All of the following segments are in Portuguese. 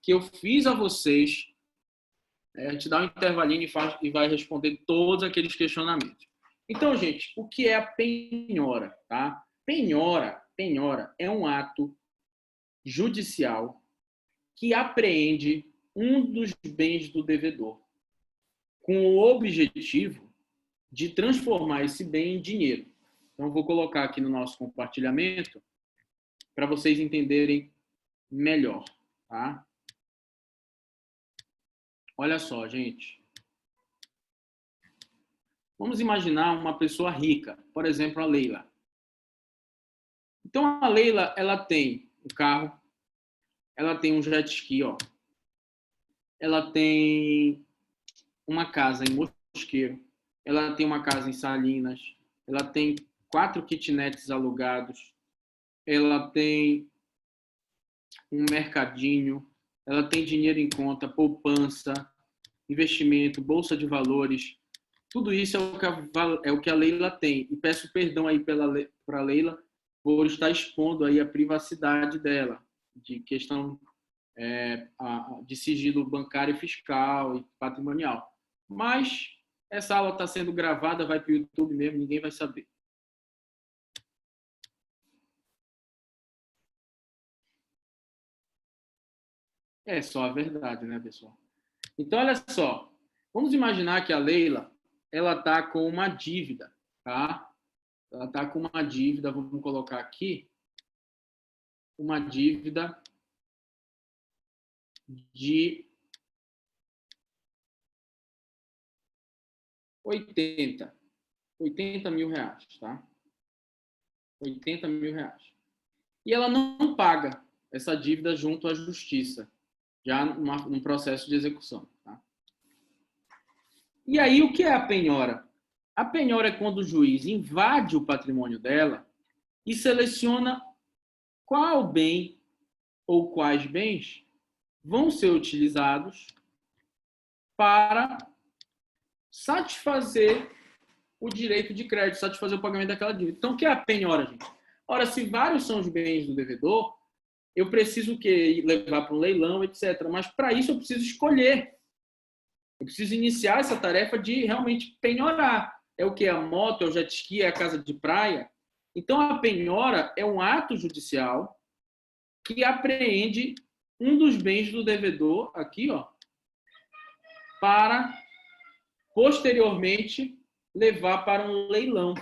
que eu fiz a vocês. A gente dá um intervalinho e vai responder todos aqueles questionamentos. Então, gente, o que é a penhora? Tá? Penhora é um ato judicial que apreende um dos bens do devedor, com o objetivo de transformar esse bem em dinheiro. Então, vou colocar aqui no nosso compartilhamento para vocês entenderem melhor. Tá? Olha só, gente. Vamos imaginar uma pessoa rica, por exemplo, a Leila. Então, a Leila, ela tem um carro, ela tem um jet ski, ó. Ela tem uma casa em Mosqueiro, ela tem uma casa em Salinas, ela tem 4 kitnets alugados, ela tem um mercadinho, ela tem dinheiro em conta, poupança, investimento, bolsa de valores. Tudo isso é o que a Leila tem. E peço perdão aí para a Leila por estar expondo aí a privacidade dela, de questão de sigilo bancário, fiscal e patrimonial. Mas essa aula está sendo gravada, vai para o YouTube mesmo, ninguém vai saber. É só a verdade, né, pessoal? Então, olha só. Vamos imaginar que a Leila ela está com uma dívida, tá? Ela está com uma dívida, vamos colocar aqui, uma dívida de 80 mil reais, tá? 80 mil reais. E ela não paga essa dívida junto à justiça, já num processo de execução, tá? E aí, o que é a penhora? A penhora é quando o juiz invade o patrimônio dela e seleciona qual bem ou quais bens vão ser utilizados para satisfazer o direito de crédito, satisfazer o pagamento daquela dívida. Então, o que é a penhora, gente? Ora, se vários são os bens do devedor, eu preciso levar para um leilão, etc. Mas, para isso, eu preciso escolher. Eu preciso iniciar essa tarefa de realmente penhorar. É o que? A moto, é o jet ski, é a casa de praia. Então, a penhora é um ato judicial que apreende um dos bens do devedor, aqui, ó, para, posteriormente, levar para um leilão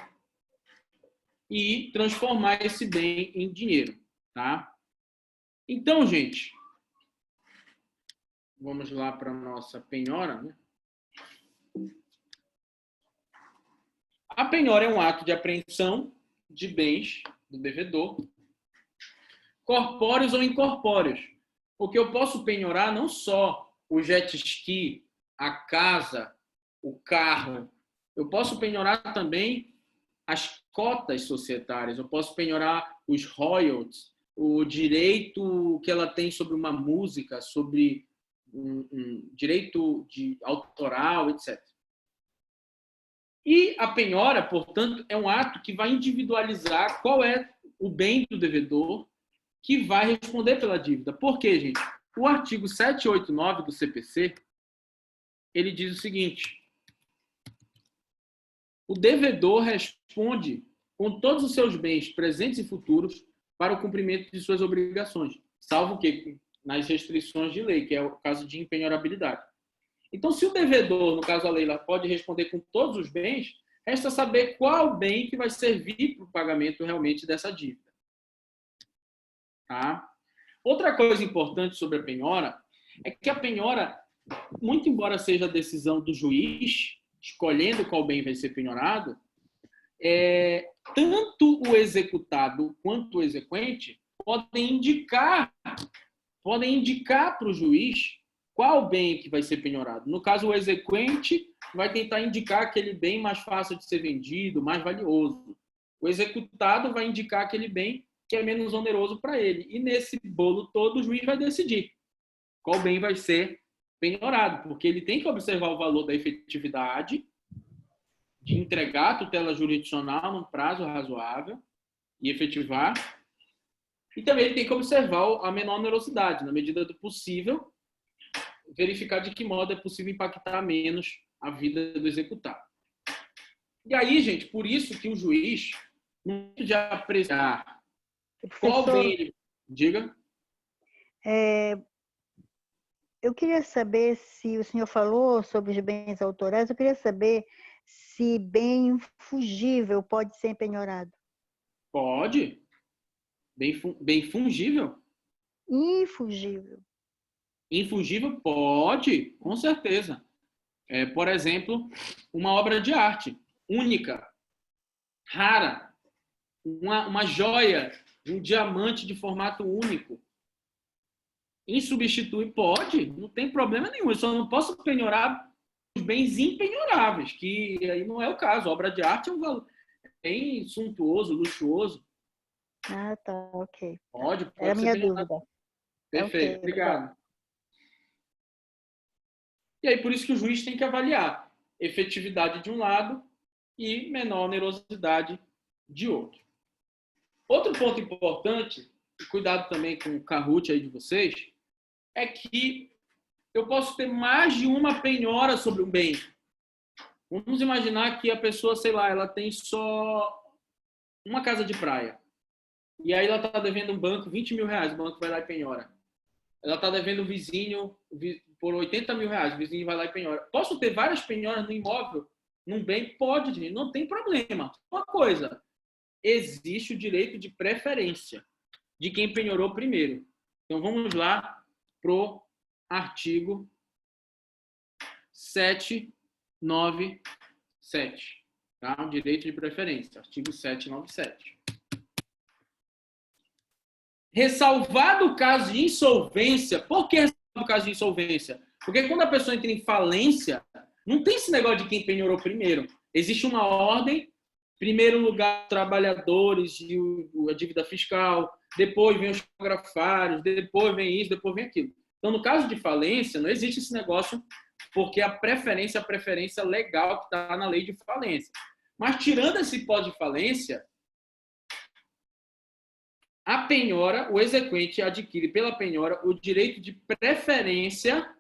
e transformar esse bem em dinheiro, tá? Então, gente, vamos lá para a nossa penhora, né? A penhora é um ato de apreensão de bens do devedor, corpóreos ou incorpóreos, porque eu posso penhorar não só o jet ski, a casa, o carro, eu posso penhorar também as cotas societárias, eu posso penhorar os royalties, o direito que ela tem sobre uma música, sobre um direito de autoral, etc. E a penhora, portanto, é um ato que vai individualizar qual é o bem do devedor que vai responder pela dívida. Por quê, gente? O artigo 789 do CPC, ele diz o seguinte: o devedor responde com todos os seus bens presentes e futuros para o cumprimento de suas obrigações, salvo que nas restrições de lei, que é o caso de impenhorabilidade. Então, se o devedor, no caso a Leila, pode responder com todos os bens, resta saber qual bem que vai servir para o pagamento realmente dessa dívida. Tá? Outra coisa importante sobre a penhora é que a penhora, muito embora seja a decisão do juiz, escolhendo qual bem vai ser penhorado, tanto o executado quanto o exequente podem indicar para o juiz qual bem que vai ser penhorado. No caso, o exequente vai tentar indicar aquele bem mais fácil de ser vendido, mais valioso. O executado vai indicar aquele bem que é menos oneroso para ele. E nesse bolo todo, o juiz vai decidir qual bem vai ser penhorado, porque ele tem que observar o valor da efetividade, de entregar a tutela jurisdicional num prazo razoável e efetivar, E também ele tem que observar a menor onerosidade, na medida do possível, verificar de que modo é possível impactar menos a vida do executado. E aí, gente, por isso que o juiz, no momento de apreciar qual Professor, bem ele... Diga. eu queria saber se o senhor falou sobre os bens autorais, eu queria saber se bem fungível pode ser penhorado. Pode. Bem fungível. Infungível. Infungível? Pode, com certeza. Por exemplo, uma obra de arte única, rara, uma joia, um diamante de formato único. Insubstituível? Pode, não tem problema nenhum. Eu só não posso penhorar os bens impenhoráveis, que aí não é o caso. A obra de arte é um valor bem suntuoso, luxuoso. Ah, tá, ok. Pode Era a ser minha penhorado. dúvida. Perfeito, Ok, obrigado. E aí, por isso que o juiz tem que avaliar efetividade de um lado e menor onerosidade de outro. Outro ponto importante, e cuidado também com o Kahoot aí de vocês, é que eu posso ter mais de uma penhora sobre um bem. Vamos imaginar que a pessoa, sei lá, ela tem só uma casa de praia. E aí ela está devendo um banco 20 mil reais, o banco vai lá e penhora. Ela está devendo um vizinho por 80 mil reais, o vizinho vai lá e penhora. Posso ter várias penhoras no imóvel, num bem? Pode, gente, não tem problema. Uma coisa, existe o direito de preferência de quem penhorou primeiro. Então vamos lá pro artigo 797, tá? O direito de preferência, artigo 797. Ressalvado o caso de insolvência, por que ressalvado o caso de insolvência? Porque quando a pessoa entra em falência, não tem esse negócio de quem penhorou primeiro. Existe uma ordem, primeiro lugar, trabalhadores e a dívida fiscal, depois vem os fotografários, depois vem isso, depois vem aquilo. Então, no caso de falência, não existe esse negócio, porque a preferência legal que está na lei de falência. Mas, tirando esse hipótese de falência, a penhora, o exequente adquire pela penhora o direito de preferência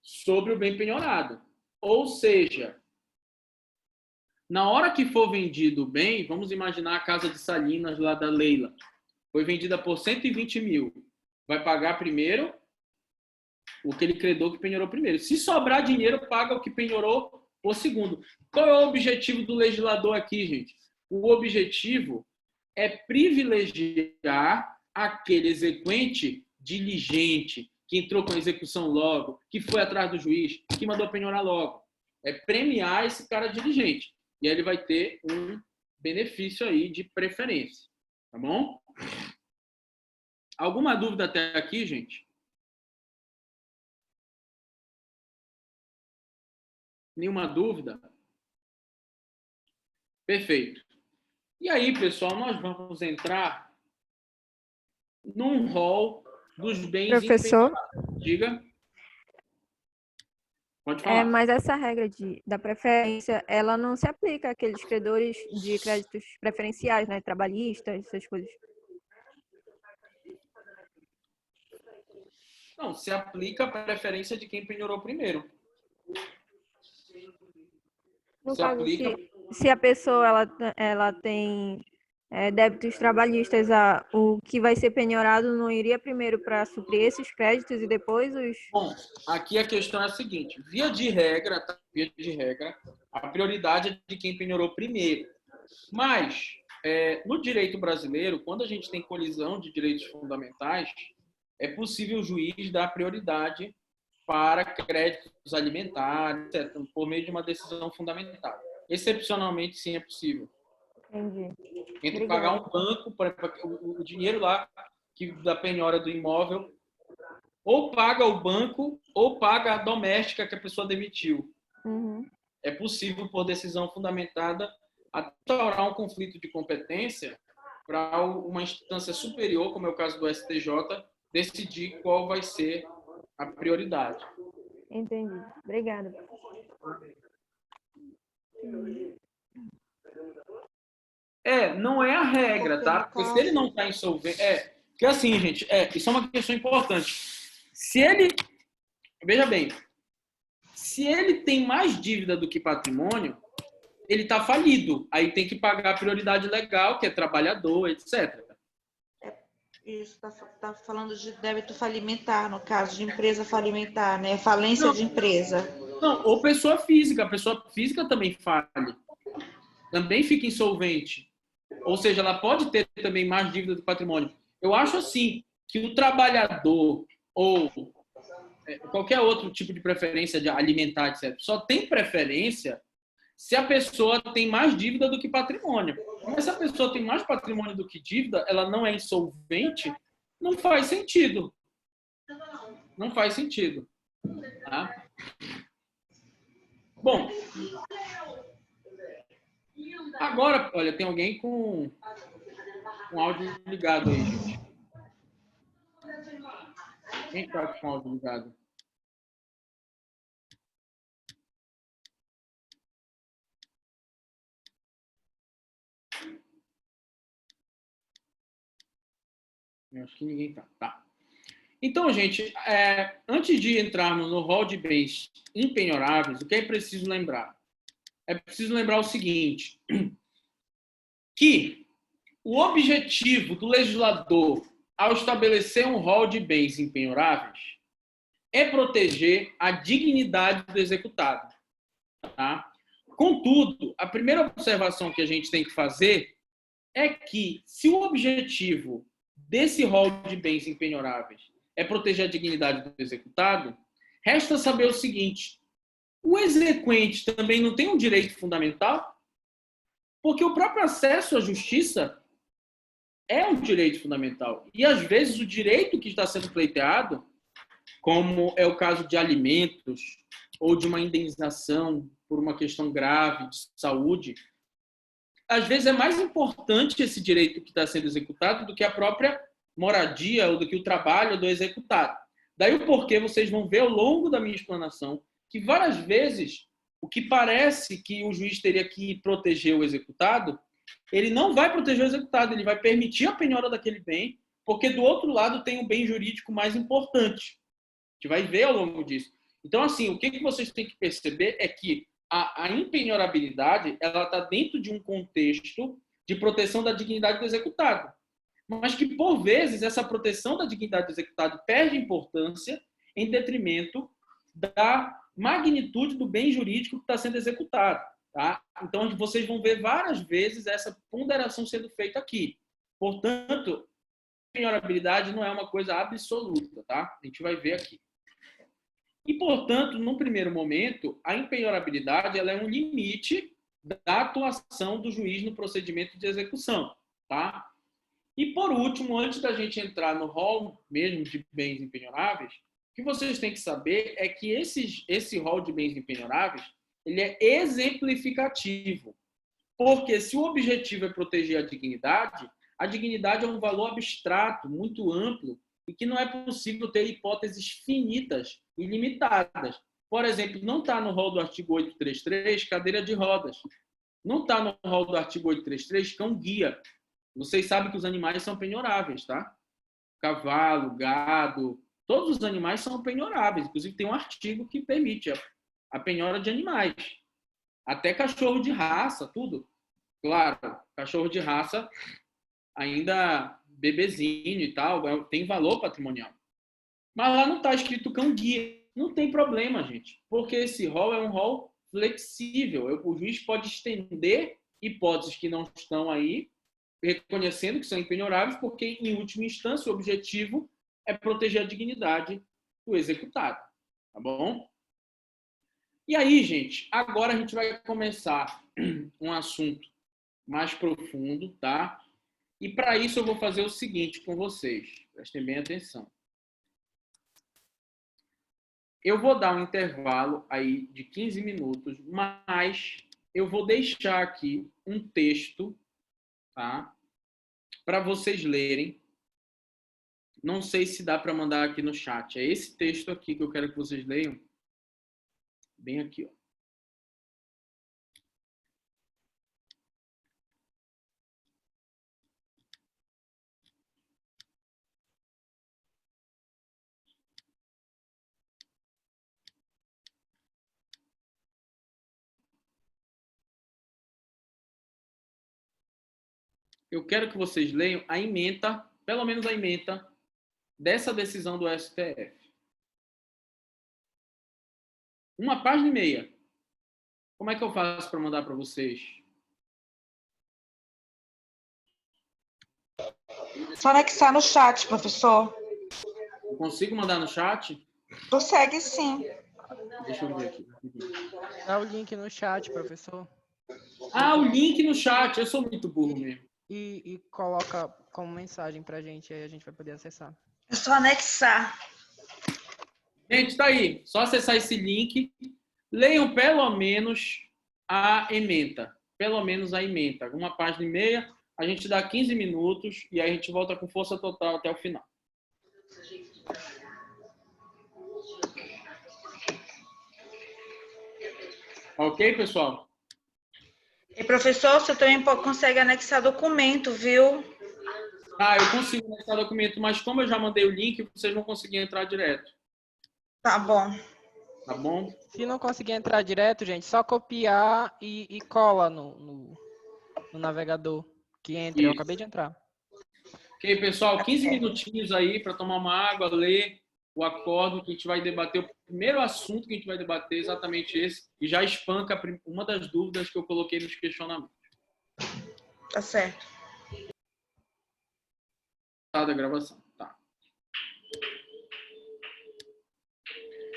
sobre o bem penhorado. Ou seja, na hora que for vendido o bem, vamos imaginar a casa de Salinas lá da Leila, foi vendida por 120 mil. Vai pagar primeiro aquele credor que penhorou primeiro. Se sobrar dinheiro, paga o que penhorou por segundo. Qual é o objetivo do legislador aqui, gente? O objetivo é privilegiar aquele exequente diligente, que entrou com a execução logo, que foi atrás do juiz, que mandou penhorar logo. É premiar esse cara diligente. E aí ele vai ter um benefício aí de preferência. Tá bom? Alguma dúvida até aqui, gente? Nenhuma dúvida? Perfeito. E aí, pessoal, nós vamos entrar num rol dos bens Professor, impenhoráveis. Diga. Pode falar. mas essa regra da preferência, ela não se aplica àqueles credores de créditos preferenciais, né? Trabalhistas, essas coisas. Não, se aplica a preferência de quem penhorou primeiro. No Se caso, aplica... se a pessoa ela tem débitos trabalhistas, o que vai ser penhorado não iria primeiro para suprir esses créditos e depois os... Bom, aqui a questão é a seguinte. Via de regra, a prioridade é de quem penhorou primeiro. Mas, no direito brasileiro, quando a gente tem colisão de direitos fundamentais, é possível o juiz dar prioridade para créditos alimentares, etc., por meio de uma decisão fundamental. Excepcionalmente, sim, é possível. Entendi. Entre pagar um banco, o dinheiro lá da penhora do imóvel, ou paga o banco, ou paga a doméstica que a pessoa demitiu. Uhum. É possível, por decisão fundamentada, instaurar um conflito de competência para uma instância superior, como é o caso do STJ, decidir qual vai ser a prioridade. Entendi. Obrigada. Não é a regra, tá? Porque se ele não está insolvente... Porque assim, gente, isso é uma questão importante. Se ele, veja bem, se ele tem mais dívida do que patrimônio, ele está falido. Aí tem que pagar a prioridade legal, que é trabalhador, etc. Isso, está falando de débito falimentar, no caso de empresa falimentar, né? Falência de empresa. Não, ou pessoa física. A pessoa física também fale. Também fica insolvente. Ou seja, ela pode ter também mais dívida do patrimônio. Eu acho assim que o trabalhador ou qualquer outro tipo de preferência de alimentar, etc., só tem preferência se a pessoa tem mais dívida do que patrimônio. Mas se a pessoa tem mais patrimônio do que dívida, ela não é insolvente, não faz sentido. Não faz sentido. Tá? Bom, agora, olha, tem alguém com áudio ligado aí, gente. Quem está com áudio ligado? Eu acho que ninguém está. Tá. Então, gente, antes de entrarmos no rol de bens impenhoráveis, o que é preciso lembrar? É preciso lembrar o seguinte, que o objetivo do legislador ao estabelecer um rol de bens impenhoráveis é proteger a dignidade do executado. Tá? Contudo, a primeira observação que a gente tem que fazer é que, se o objetivo desse rol de bens impenhoráveis é proteger a dignidade do executado, resta saber o seguinte: o exequente também não tem um direito fundamental? Porque o próprio acesso à justiça é um direito fundamental. E, às vezes, o direito que está sendo pleiteado, como é o caso de alimentos ou de uma indenização por uma questão grave de saúde, às vezes é mais importante esse direito que está sendo executado do que a própria moradia ou do que o trabalho do executado. Daí o porquê vocês vão ver ao longo da minha explanação que várias vezes o que parece que o juiz teria que proteger o executado, ele não vai proteger o executado, ele vai permitir a penhora daquele bem, porque do outro lado tem um bem jurídico mais importante. A gente vai ver ao longo disso. Então, assim, o que vocês têm que perceber é que a impenhorabilidade ela está dentro de um contexto de proteção da dignidade do executado. Mas que, por vezes, essa proteção da dignidade do executado perde importância em detrimento da magnitude do bem jurídico que está sendo executado. Tá? Então, vocês vão ver várias vezes essa ponderação sendo feita aqui. Portanto, a impenhorabilidade não é uma coisa absoluta. Tá? A gente vai ver aqui. E, portanto, num primeiro momento, a impenhorabilidade ela é um limite da atuação do juiz no procedimento de execução. Tá? E, por último, antes da gente entrar no rol mesmo de bens impenhoráveis, o que vocês têm que saber é que esse rol de bens impenhoráveis ele é exemplificativo. Porque se o objetivo é proteger a dignidade é um valor abstrato, muito amplo, e que não é possível ter hipóteses finitas e limitadas. Por exemplo, não está no rol do artigo 833 cadeira de rodas. Não está no rol do artigo 833 cão-guia. Vocês sabem que os animais são penhoráveis, tá? Cavalo, gado, todos os animais são penhoráveis. Inclusive, tem um artigo que permite a penhora de animais. Até cachorro de raça, tudo. Claro, cachorro de raça ainda bebezinho e tal, tem valor patrimonial. Mas lá não está escrito cão-guia. Não tem problema, gente. Porque esse rol é um rol flexível. O juiz pode estender hipóteses que não estão aí, reconhecendo que são impenhoráveis, porque, em última instância, o objetivo é proteger a dignidade do executado. Tá bom? E aí, gente, agora a gente vai começar um assunto mais profundo, tá? E para isso eu vou fazer o seguinte com vocês. Prestem bem atenção. Eu vou dar um intervalo aí de 15 minutos, mas eu vou deixar aqui um texto, tá? Para vocês lerem. Não sei se dá para mandar aqui no chat. É esse texto aqui que eu quero que vocês leiam. Bem aqui, ó. eu quero que vocês leiam a ementa, pelo menos a ementa, dessa decisão do STF. 1,5 página. Como é que eu faço para mandar para vocês? Só anexar no chat, professor. Eu consigo mandar no chat? Consegue sim. Deixa eu ver aqui. Dá o link no chat, professor. Ah, o link no chat. Eu sou muito burro mesmo. E coloca como mensagem pra gente, aí a gente vai poder acessar. É só anexar. Gente, tá aí. Só acessar esse link. Leiam pelo menos a ementa. Pelo menos a ementa. 1,5 página. A gente dá 15 minutos e aí a gente volta com força total até o final. Ok, pessoal? E, professor, você também consegue anexar documento, viu? Ah, eu consigo anexar documento, mas como eu já mandei o link, vocês vão conseguir entrar direto. Tá bom. Tá bom? Se não conseguir entrar direto, gente, só copiar e cola no navegador que entra. Eu Isso. acabei de entrar. Ok, pessoal, 15 minutinhos aí para tomar uma água, ler o acordo que a gente vai debater. O primeiro assunto que a gente vai debater é exatamente esse, e já espanca uma das dúvidas que eu coloquei nos questionamentos. Tá certo. Da gravação. Tá.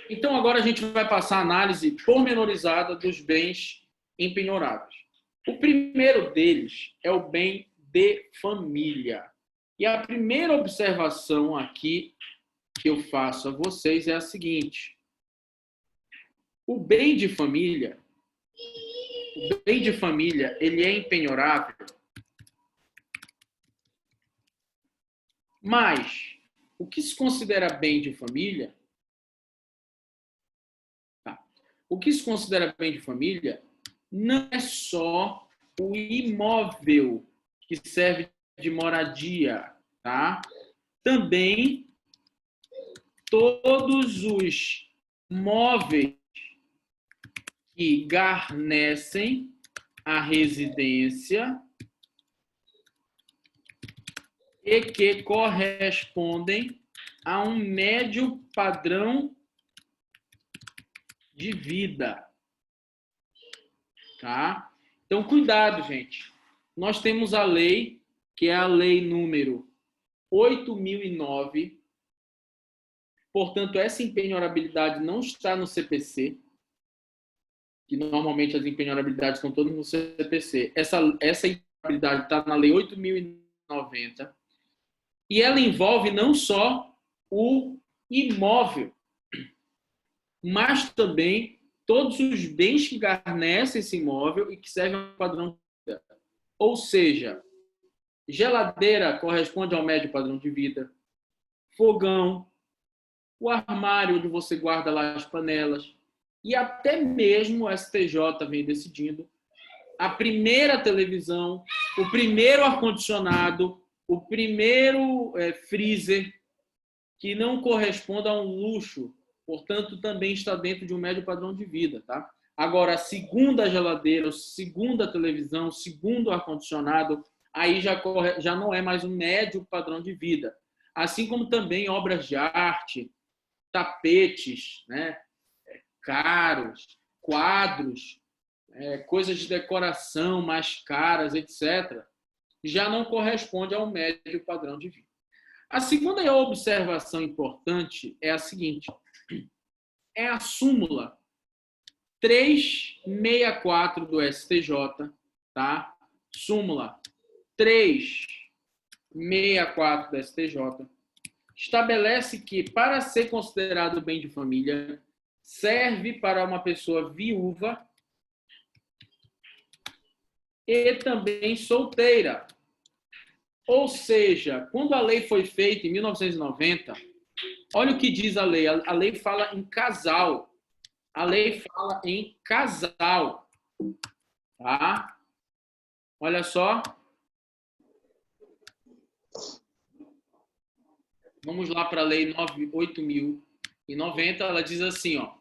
Então, agora a gente vai passar a análise pormenorizada dos bens empenhoráveis. O primeiro deles é o bem de família. E a primeira observação aqui que eu faço a vocês é a seguinte. O bem de família, ele é empenhorável, mas o que se considera bem de família, não é só o imóvel que serve de moradia, tá? Também todos os móveis que garnecem a residência e que correspondem a um médio padrão de vida. Tá? Então, cuidado, gente. Nós temos a lei, que é a lei número 8.009. Portanto, essa empenhorabilidade não está no CPC, que normalmente as empenhorabilidades estão todas no CPC. Essa empenhorabilidade está na lei 8.090. E ela envolve não só o imóvel, mas também todos os bens que garnecem esse imóvel e que servem ao padrão de vida. Ou seja, geladeira corresponde ao médio padrão de vida, fogão, o armário onde você guarda lá as panelas, e até mesmo o STJ vem decidindo a primeira televisão, o primeiro ar-condicionado, o primeiro freezer, que não corresponde a um luxo, portanto, também está dentro de um médio padrão de vida. Tá? Agora, a segunda geladeira, a segunda televisão, o segundo ar-condicionado, aí já não é mais um médio padrão de vida. Assim como também obras de arte, tapetes, né, caros, quadros, coisas de decoração mais caras, etc., já não corresponde ao médio padrão de vida. A segunda observação importante é a seguinte: é a súmula 364 do STJ, tá? Súmula 364 do STJ estabelece que, para ser considerado bem de família, serve para uma pessoa viúva e também solteira. Ou seja, quando a lei foi feita em 1990, olha o que diz a lei. A lei fala em casal. A lei fala em casal. Tá? Olha só. Vamos lá para a lei 8.090. Ela diz assim, ó: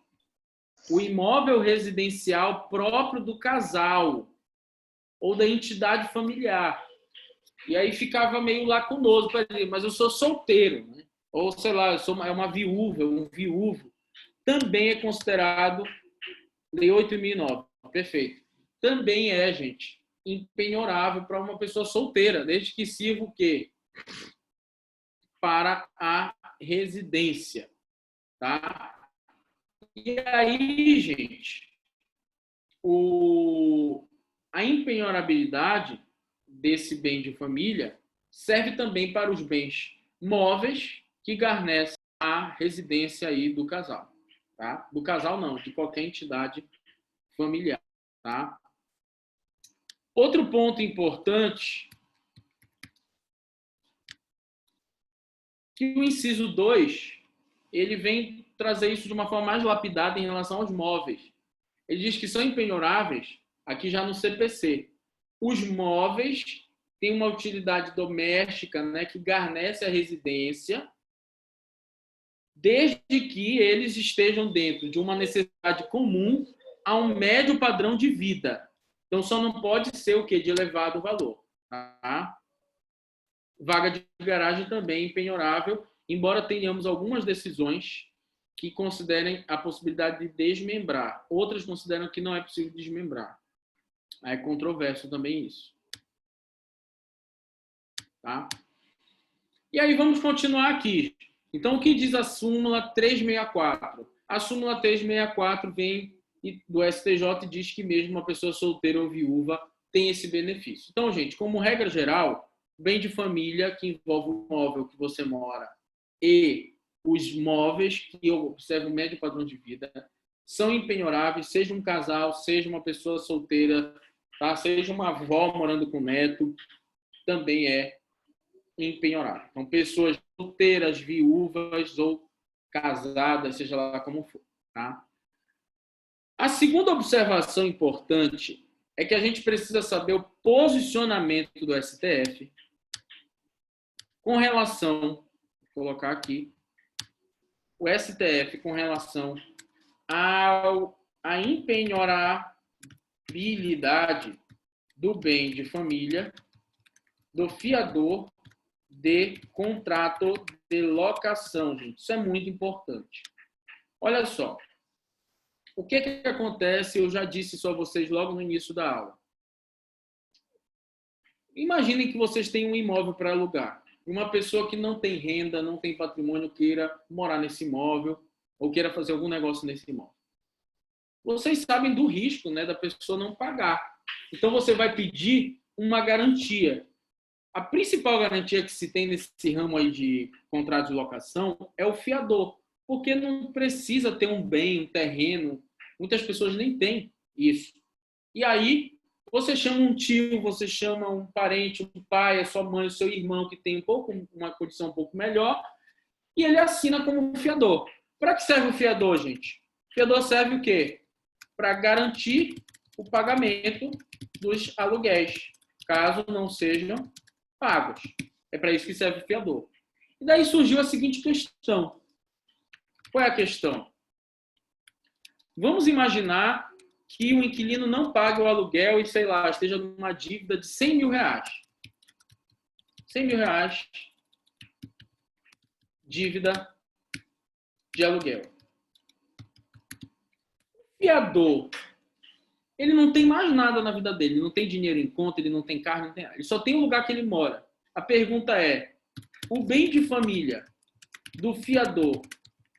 o imóvel residencial próprio do casal ou da entidade familiar E aí ficava meio lacunoso para dizer, mas eu sou solteiro, né? Ou sei lá, eu sou uma viúva, um viúvo. Também é considerado Lei 8.009. Perfeito. Também é, gente, impenhorável para uma pessoa solteira, desde que sirva o quê? Para a residência, tá? E aí, gente, a impenhorabilidade desse bem de família serve também para os bens móveis que garnecem a residência aí do casal, tá? Do casal não, de qualquer entidade familiar, tá? Outro ponto importante que o inciso 2, ele vem trazer isso de uma forma mais lapidada em relação aos móveis. Ele diz que são impenhoráveis, aqui já no CPC. Os móveis têm uma utilidade doméstica, né, que garnece a residência, desde que eles estejam dentro de uma necessidade comum a um médio padrão de vida. Então, só não pode ser o quê? De elevado valor. Tá? Vaga de garagem também impenhorável, embora tenhamos algumas decisões que considerem a possibilidade de desmembrar. Outras consideram que não é possível desmembrar. É controverso também isso. Tá? E aí vamos continuar aqui. Então, o que diz a súmula 364? A súmula 364 vem do STJ e diz que mesmo uma pessoa solteira ou viúva tem esse benefício. Então, gente, como regra geral, bem de família que envolve o imóvel que você mora e os móveis que observam o médio padrão de vida são impenhoráveis, seja um casal, seja uma pessoa solteira, tá? Seja uma avó morando com neto, também é impenhorável. Então, pessoas solteiras, viúvas ou casadas, seja lá como for. Tá? A segunda observação importante é que a gente precisa saber o posicionamento do STF com relação, vou colocar aqui, o STF com relação à impenhorabilidade do bem de família do fiador de contrato de locação, gente. Isso é muito importante. Olha só. O que acontece? Eu já disse isso a vocês logo no início da aula. Imaginem que vocês têm um imóvel para alugar. Uma pessoa que não tem renda, não tem patrimônio, queira morar nesse imóvel ou queira fazer algum negócio nesse imóvel. Vocês sabem do risco, né, da pessoa não pagar. Então, você vai pedir uma garantia. A principal garantia que se tem nesse ramo aí de contrato de locação é o fiador, porque não precisa ter um bem, um terreno. Muitas pessoas nem têm isso. E aí, você chama um tio, você chama um parente, um pai, a sua mãe, o seu irmão, que tem uma condição um pouco melhor, e ele assina como fiador. Para que serve o fiador, gente? O fiador serve o quê? Para garantir o pagamento dos aluguéis, caso não sejam pagos. É para isso que serve o fiador. E daí surgiu a seguinte questão. Qual é a questão? Vamos imaginar que o inquilino não paga o aluguel e, sei lá, esteja numa dívida de 100 mil reais. 100 mil reais, dívida de aluguel. O fiador, ele não tem mais nada na vida dele, ele não tem dinheiro em conta, ele não tem carro, não tem nada. Ele só tem o lugar que ele mora. A pergunta é, o bem de família do fiador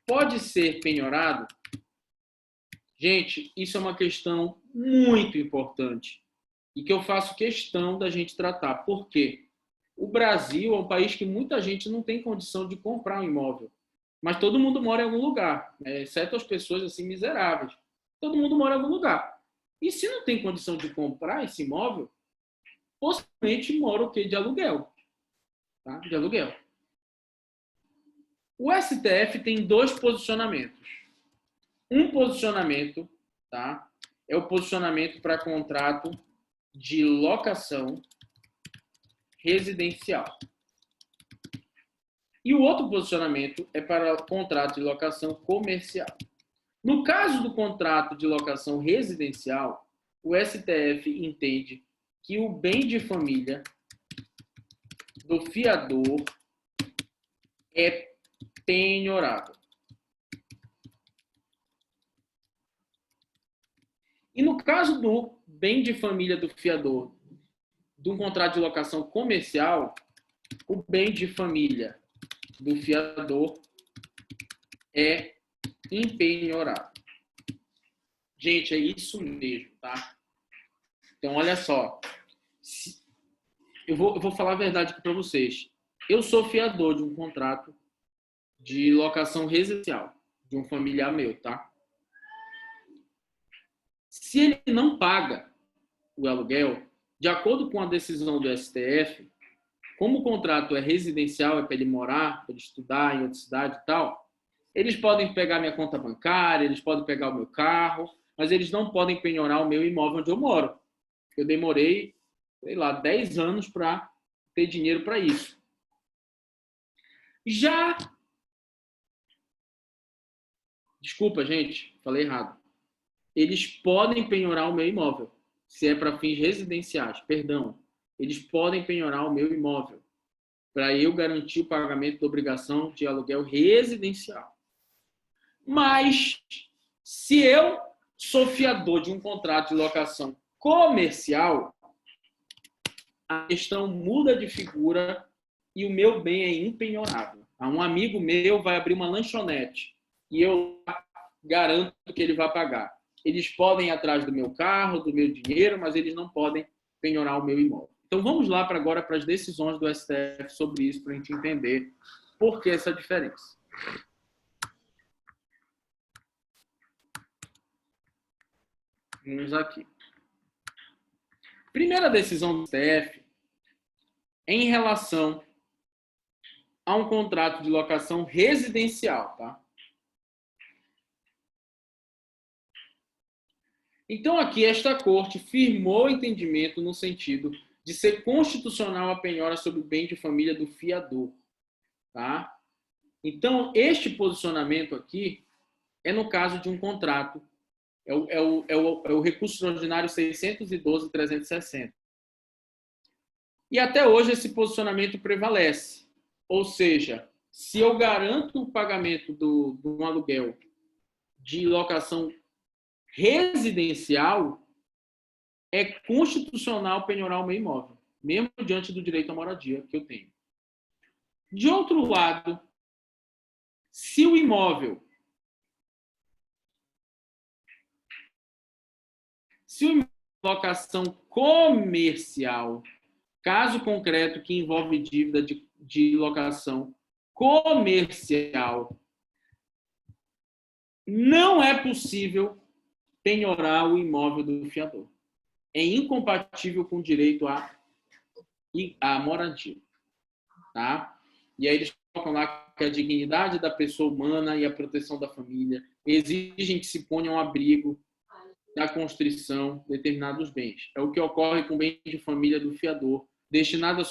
pode ser penhorado? Gente, isso é uma questão muito importante e que eu faço questão da gente tratar. Por quê? O Brasil é um país que muita gente não tem condição de comprar um imóvel, mas todo mundo mora em algum lugar, né? Exceto as pessoas assim miseráveis. Todo mundo mora em algum lugar. E se não tem condição de comprar esse imóvel, possivelmente mora o quê? De aluguel. Tá? De aluguel. O STF tem dois posicionamentos. Um posicionamento, tá? É o posicionamento para contrato de locação residencial. E o outro posicionamento é para contrato de locação comercial. No caso do contrato de locação residencial, o STF entende que o bem de família do fiador é penhorável. E no caso do bem de família do fiador, de um contrato de locação comercial, o bem de família do fiador é impenhorável. Gente, é isso mesmo, tá? Então, olha só. Eu vou falar a verdade aqui para vocês. Eu sou fiador de um contrato de locação residencial de um familiar meu, tá? Se ele não paga o aluguel, de acordo com a decisão do STF, como o contrato é residencial, é para ele morar, para ele estudar em outra cidade e tal, eles podem pegar minha conta bancária, eles podem pegar o meu carro, mas eles não podem penhorar o meu imóvel onde eu moro. Eu demorei, sei lá, 10 anos para ter dinheiro para isso. Já... Desculpa, gente, falei errado. Eles podem penhorar o meu imóvel, se é para fins residenciais, perdão. Eles podem penhorar o meu imóvel para eu garantir o pagamento da obrigação de aluguel residencial. Mas, se eu sou fiador de um contrato de locação comercial, a questão muda de figura e o meu bem é impenhorável. Um amigo meu vai abrir uma lanchonete e eu garanto que ele vai pagar. Eles podem ir atrás do meu carro, do meu dinheiro, mas eles não podem penhorar o meu imóvel. Então, vamos lá agora para as decisões do STF sobre isso, para a gente entender por que essa diferença. Vamos aqui. Primeira decisão do STF é em relação a um contrato de locação residencial, tá? Então, aqui, esta corte firmou o entendimento no sentido de ser constitucional a penhora sobre o bem de família do fiador, tá? Então, este posicionamento aqui é no caso de um contrato, é o recurso extraordinário 612.360. E até hoje esse posicionamento prevalece. Ou seja, se eu garanto o pagamento de um aluguel de locação residencial, é constitucional penhorar o meu imóvel, mesmo diante do direito à moradia que eu tenho. De outro lado, se o imóvel locação comercial, caso concreto que envolve dívida de locação comercial, não é possível penhorar o imóvel do fiador. É incompatível com o direito à moradia. Tá? E aí eles colocam lá que a dignidade da pessoa humana e a proteção da família exigem que se ponha um abrigo da constrição de determinados bens. É o que ocorre com o bem de família do fiador, destinado à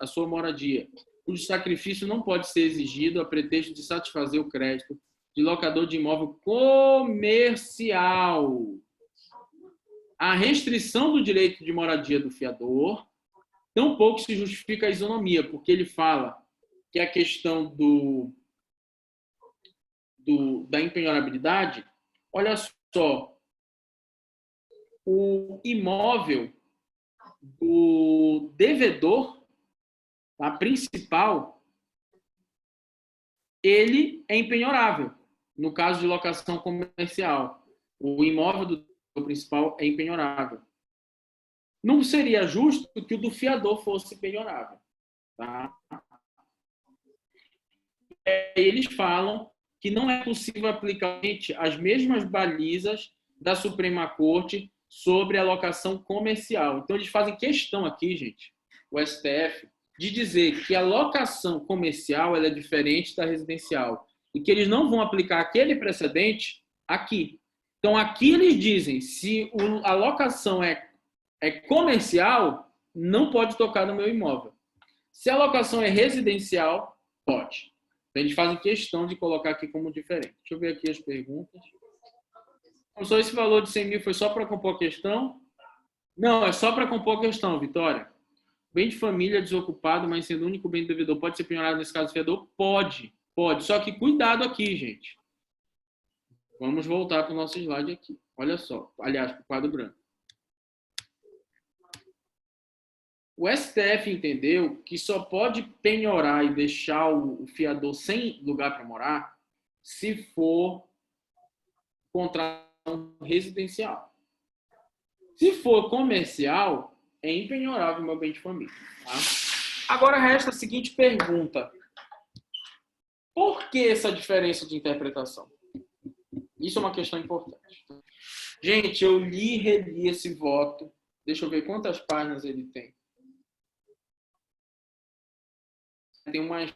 sua moradia, cujo sacrifício não pode ser exigido a pretexto de satisfazer o crédito de locador de imóvel comercial. A restrição do direito de moradia do fiador tampouco se justifica a isonomia, porque ele fala que a questão da impenhorabilidade, olha só, o imóvel do devedor, a principal, ele é impenhorável. No caso de locação comercial, o imóvel do principal é impenhorável. Não seria justo que o do fiador fosse penhorável. Tá? Eles falam que não é possível aplicar as mesmas balizas da Suprema Corte sobre a locação comercial. Então, eles fazem questão aqui, gente, o STF, de dizer que a locação comercial ela é diferente da residencial e que eles não vão aplicar aquele precedente aqui. Então, aqui eles dizem, se a locação é comercial, não pode tocar no meu imóvel. Se a locação é residencial, pode. Então, eles fazem questão de colocar aqui como diferente. Deixa eu ver aqui as perguntas. Só esse valor de 100 mil foi só para compor a questão? Não, é só para compor a questão, Vitória. Bem de família desocupado, mas sendo o único bem do devedor, pode ser penhorado nesse caso do fiador? Pode. Só que cuidado aqui, gente. Vamos voltar para o nosso slide aqui. Olha só. Aliás, para o quadro branco. O STF entendeu que só pode penhorar e deixar o fiador sem lugar para morar se for contrato residencial. Se for comercial, é impenhorável o meu bem de família. Tá? Agora resta a seguinte pergunta. Por que essa diferença de interpretação? Isso é uma questão importante. Gente, eu li e reli esse voto. Deixa eu ver quantas páginas ele tem. Tem umas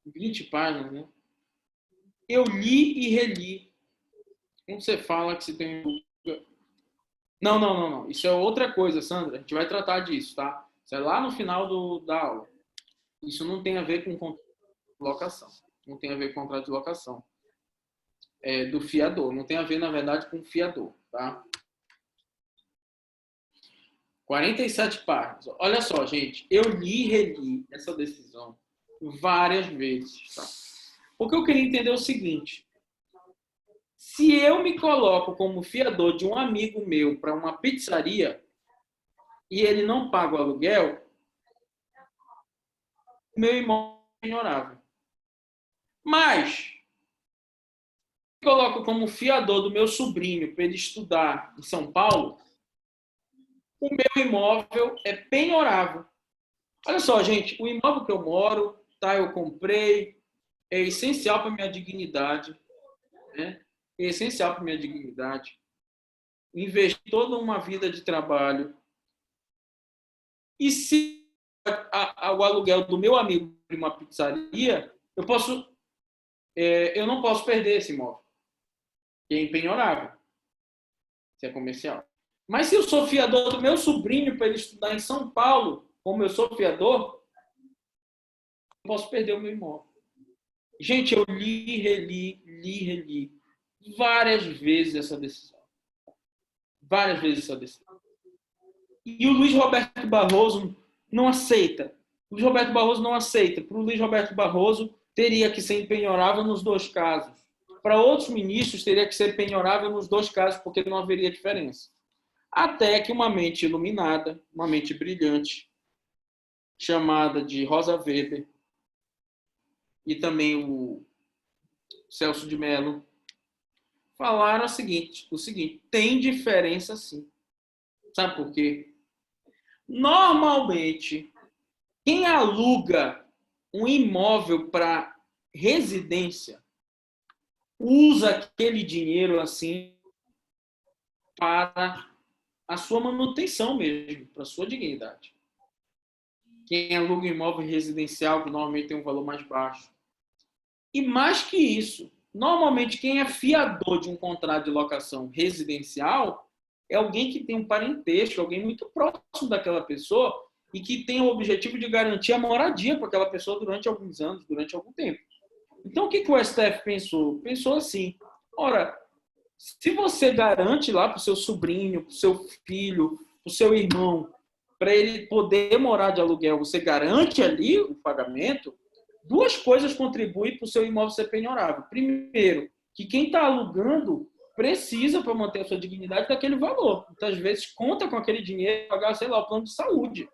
20 páginas, né? Eu li e reli. Quando você fala que você tem... Não. Isso é outra coisa, Sandra. A gente vai tratar disso, tá? Isso é lá no final da aula. Isso não tem a ver com contrato de locação. Não tem a ver com contrato de locação. É do fiador. Não tem a ver, na verdade, com o fiador, tá? 47 páginas. Olha só, gente. Eu li e reli essa decisão várias vezes, tá? Porque eu queria entender o seguinte. Se eu me coloco como fiador de um amigo meu para uma pizzaria e ele não paga o aluguel, meu imóvel é penhorável. Mas, me coloco como fiador do meu sobrinho para ele estudar em São Paulo, o meu imóvel é penhorável. Olha só, gente, o imóvel que eu moro, tá, eu comprei, é essencial para minha dignidade, né? É essencial para minha dignidade. Investi toda uma vida de trabalho. E se o aluguel do meu amigo de uma pizzaria, eu não posso perder esse imóvel, que é impenhorável, se é comercial. Mas se eu sou fiador do meu sobrinho para ele estudar em São Paulo, como eu sou fiador, eu posso perder o meu imóvel. Gente, eu li, reli várias vezes essa decisão. Várias vezes essa decisão. E o Luiz Roberto Barroso não aceita. O Luiz Roberto Barroso não aceita. Para o Luiz Roberto Barroso, teria que ser impenhorável nos dois casos. Para outros ministros, teria que ser penhorável nos dois casos, porque não haveria diferença. Até que uma mente iluminada, uma mente brilhante, chamada de Rosa Weber, e também o Celso de Mello, falaram o seguinte, tem diferença sim. Sabe por quê? Normalmente, quem aluga um imóvel para residência usa aquele dinheiro assim para a sua manutenção mesmo, para a sua dignidade. Quem aluga um imóvel residencial, que normalmente tem um valor mais baixo. E mais que isso, normalmente quem é fiador de um contrato de locação residencial é alguém que tem um parentesco, alguém muito próximo daquela pessoa e que tem o objetivo de garantir a moradia para aquela pessoa durante alguns anos, durante algum tempo. Então, o que o STF pensou? Pensou assim, ora, se você garante lá para o seu sobrinho, para o seu filho, para o seu irmão, para ele poder morar de aluguel, você garante ali o pagamento, duas coisas contribuem para o seu imóvel ser penhorável. Primeiro, que quem está alugando precisa, para manter a sua dignidade, daquele valor. Muitas vezes conta com aquele dinheiro para pagar, sei lá, o plano de saúde.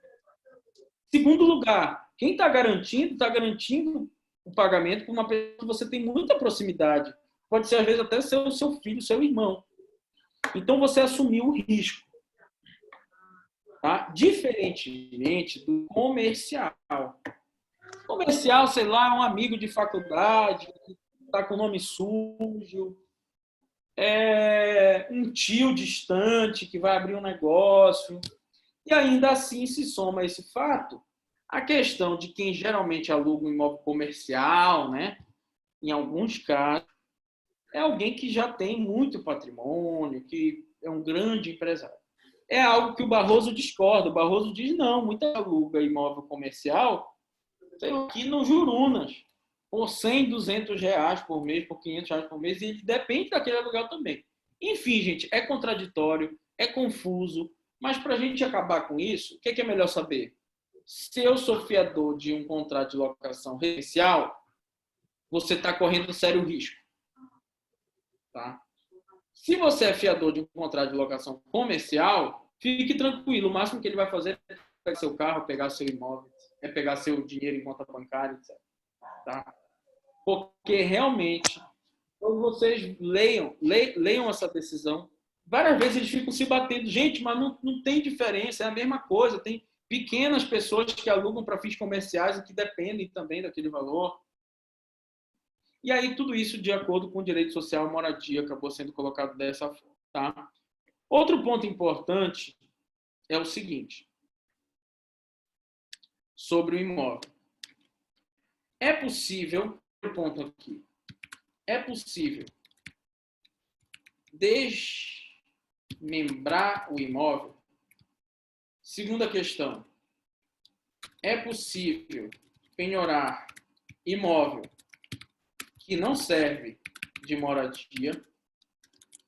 Segundo lugar, quem está garantindo o pagamento para uma pessoa que você tem muita proximidade. Pode ser, às vezes, até seu filho, seu irmão. Então, você assumiu o risco. Tá? Diferentemente do comercial. Comercial, sei lá, um amigo de faculdade, que está com o nome sujo, um tio distante que vai abrir um negócio. E ainda assim se soma a esse fato a questão de quem geralmente aluga um imóvel comercial, né? Em alguns casos, é alguém que já tem muito patrimônio, que é um grande empresário. É algo que o Barroso discorda. O Barroso diz, não, muita aluga imóvel comercial, sei lá, aqui no Jurunas, por 100, 200 reais por mês, por 500 reais por mês, e ele depende daquele aluguel também. Enfim, gente, é contraditório, é confuso, Mas para a gente acabar com isso, o que é melhor saber? Se eu sou fiador de um contrato de locação residencial, você está correndo sério risco. Tá? Se você é fiador de um contrato de locação comercial, fique tranquilo. O máximo que ele vai fazer é pegar seu carro, pegar seu imóvel, é pegar seu dinheiro em conta bancária, etc. Tá? Porque realmente, quando vocês leiam essa decisão, várias vezes eles ficam se batendo. Gente, mas não tem diferença, é a mesma coisa. Tem pequenas pessoas que alugam para fins comerciais e que dependem também daquele valor. E aí, tudo isso de acordo com o direito social e moradia acabou sendo colocado dessa forma. Tá? Outro ponto importante é o seguinte, sobre o imóvel. É possível, ponto aqui, é possível desmembrar o imóvel? Segunda questão, é possível penhorar imóvel que não serve de moradia,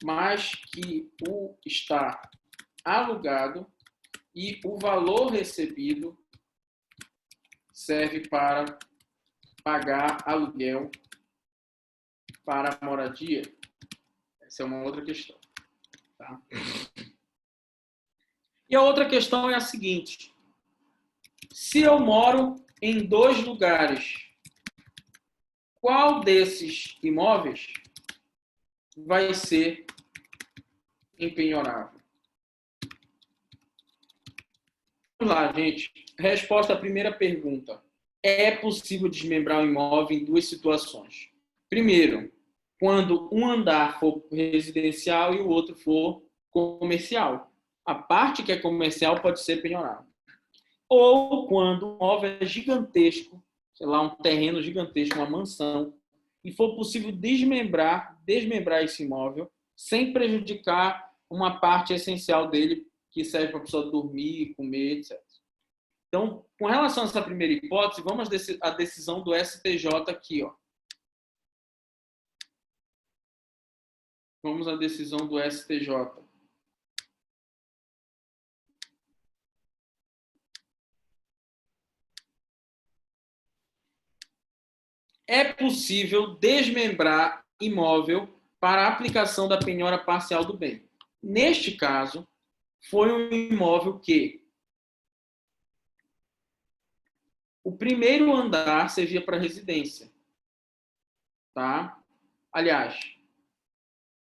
mas que o está alugado e o valor recebido serve para pagar aluguel para moradia? Essa é uma outra questão. Tá? E a outra questão é a seguinte. Se eu moro em 2 lugares, qual desses imóveis vai ser empenhorável? Vamos lá, gente. Resposta à primeira pergunta. É possível desmembrar o imóvel em 2 situações. Primeiro, quando um andar for residencial e o outro for comercial. A parte que é comercial pode ser penhorada. Ou quando o imóvel é gigantesco, sei lá, um terreno gigantesco, uma mansão, e for possível desmembrar esse imóvel sem prejudicar uma parte essencial dele que serve para a pessoa dormir, comer, etc. Então, com relação a essa primeira hipótese, vamos à decisão do STJ aqui, ó. Vamos à decisão do STJ. É possível desmembrar imóvel para a aplicação da penhora parcial do bem. Neste caso, foi um imóvel que o primeiro andar servia para residência. Tá? Aliás,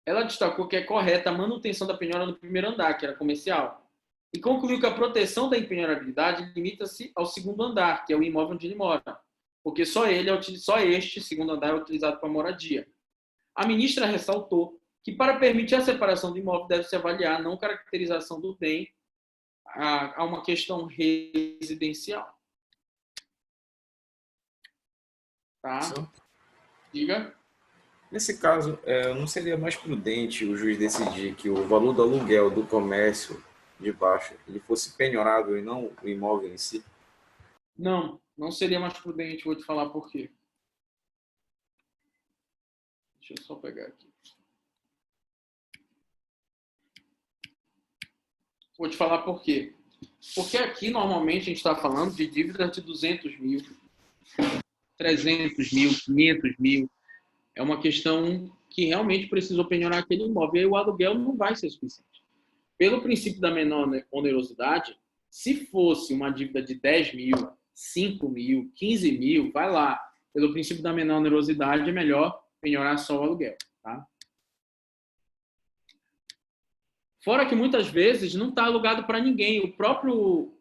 ela destacou que é correta a manutenção da penhora no primeiro andar, que era comercial, e concluiu que a proteção da impenhorabilidade limita-se ao segundo andar, que é o imóvel onde ele mora, porque só este segundo andar é utilizado para moradia. A ministra ressaltou que para permitir a separação do imóvel deve-se avaliar a não caracterização do bem a uma questão residencial. Tá? Diga. Nesse caso, não seria mais prudente o juiz decidir que o valor do aluguel do comércio de baixo ele fosse penhorado e não o imóvel em si? Não seria mais prudente, vou te falar por quê. Deixa eu só pegar aqui. Vou te falar por quê. Porque aqui, normalmente, a gente está falando de dívidas de 200 mil, 300 mil, 500 mil. É uma questão que realmente precisou penhorar aquele imóvel. E aí o aluguel não vai ser suficiente. Pelo princípio da menor onerosidade, se fosse uma dívida de 10 mil, 5 mil, 15 mil, vai lá. Pelo princípio da menor onerosidade, é melhor penhorar só o aluguel. Tá? Fora que muitas vezes não está alugado para ninguém. O próprio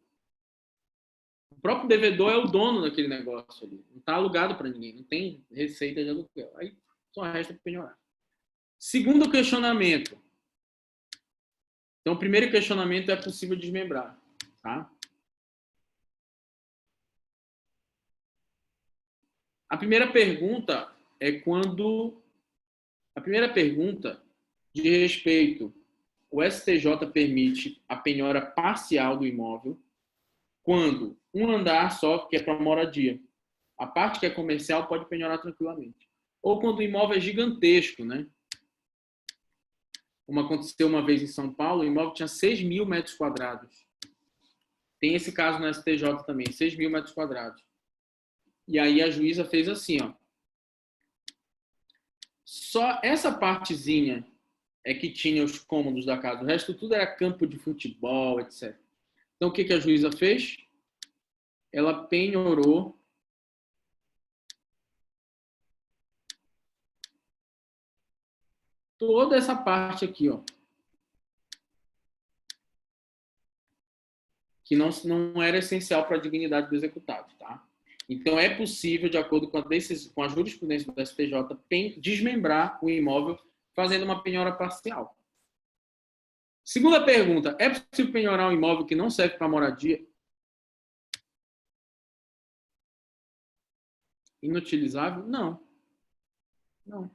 devedor é o dono daquele negócio ali. Não está alugado para ninguém. Não tem receita de aluguel. Aí só resta penhorar. Segundo questionamento. Então, o primeiro questionamento é possível desmembrar. Tá? A primeira pergunta é quando... A primeira pergunta de respeito... O STJ permite a penhora parcial do imóvel quando um andar só, que é para moradia. A parte que é comercial pode penhorar tranquilamente. Ou quando o imóvel é gigantesco, né? como aconteceu uma vez em São Paulo, o imóvel tinha 6.000 metros quadrados. Tem esse caso no STJ também, 6.000 metros quadrados. E aí a juíza fez assim, ó. Só essa partezinha é que tinha os cômodos da casa. O resto tudo era campo de futebol, etc. Então, o que a juíza fez? Ela penhorou toda essa parte aqui, ó. Que não era essencial para a dignidade do executado, tá? Então, é possível, de acordo com a jurisprudência do STJ, desmembrar o imóvel fazendo uma penhora parcial. Segunda pergunta, é possível penhorar um imóvel que não serve para moradia? Inutilizável? Não. Não.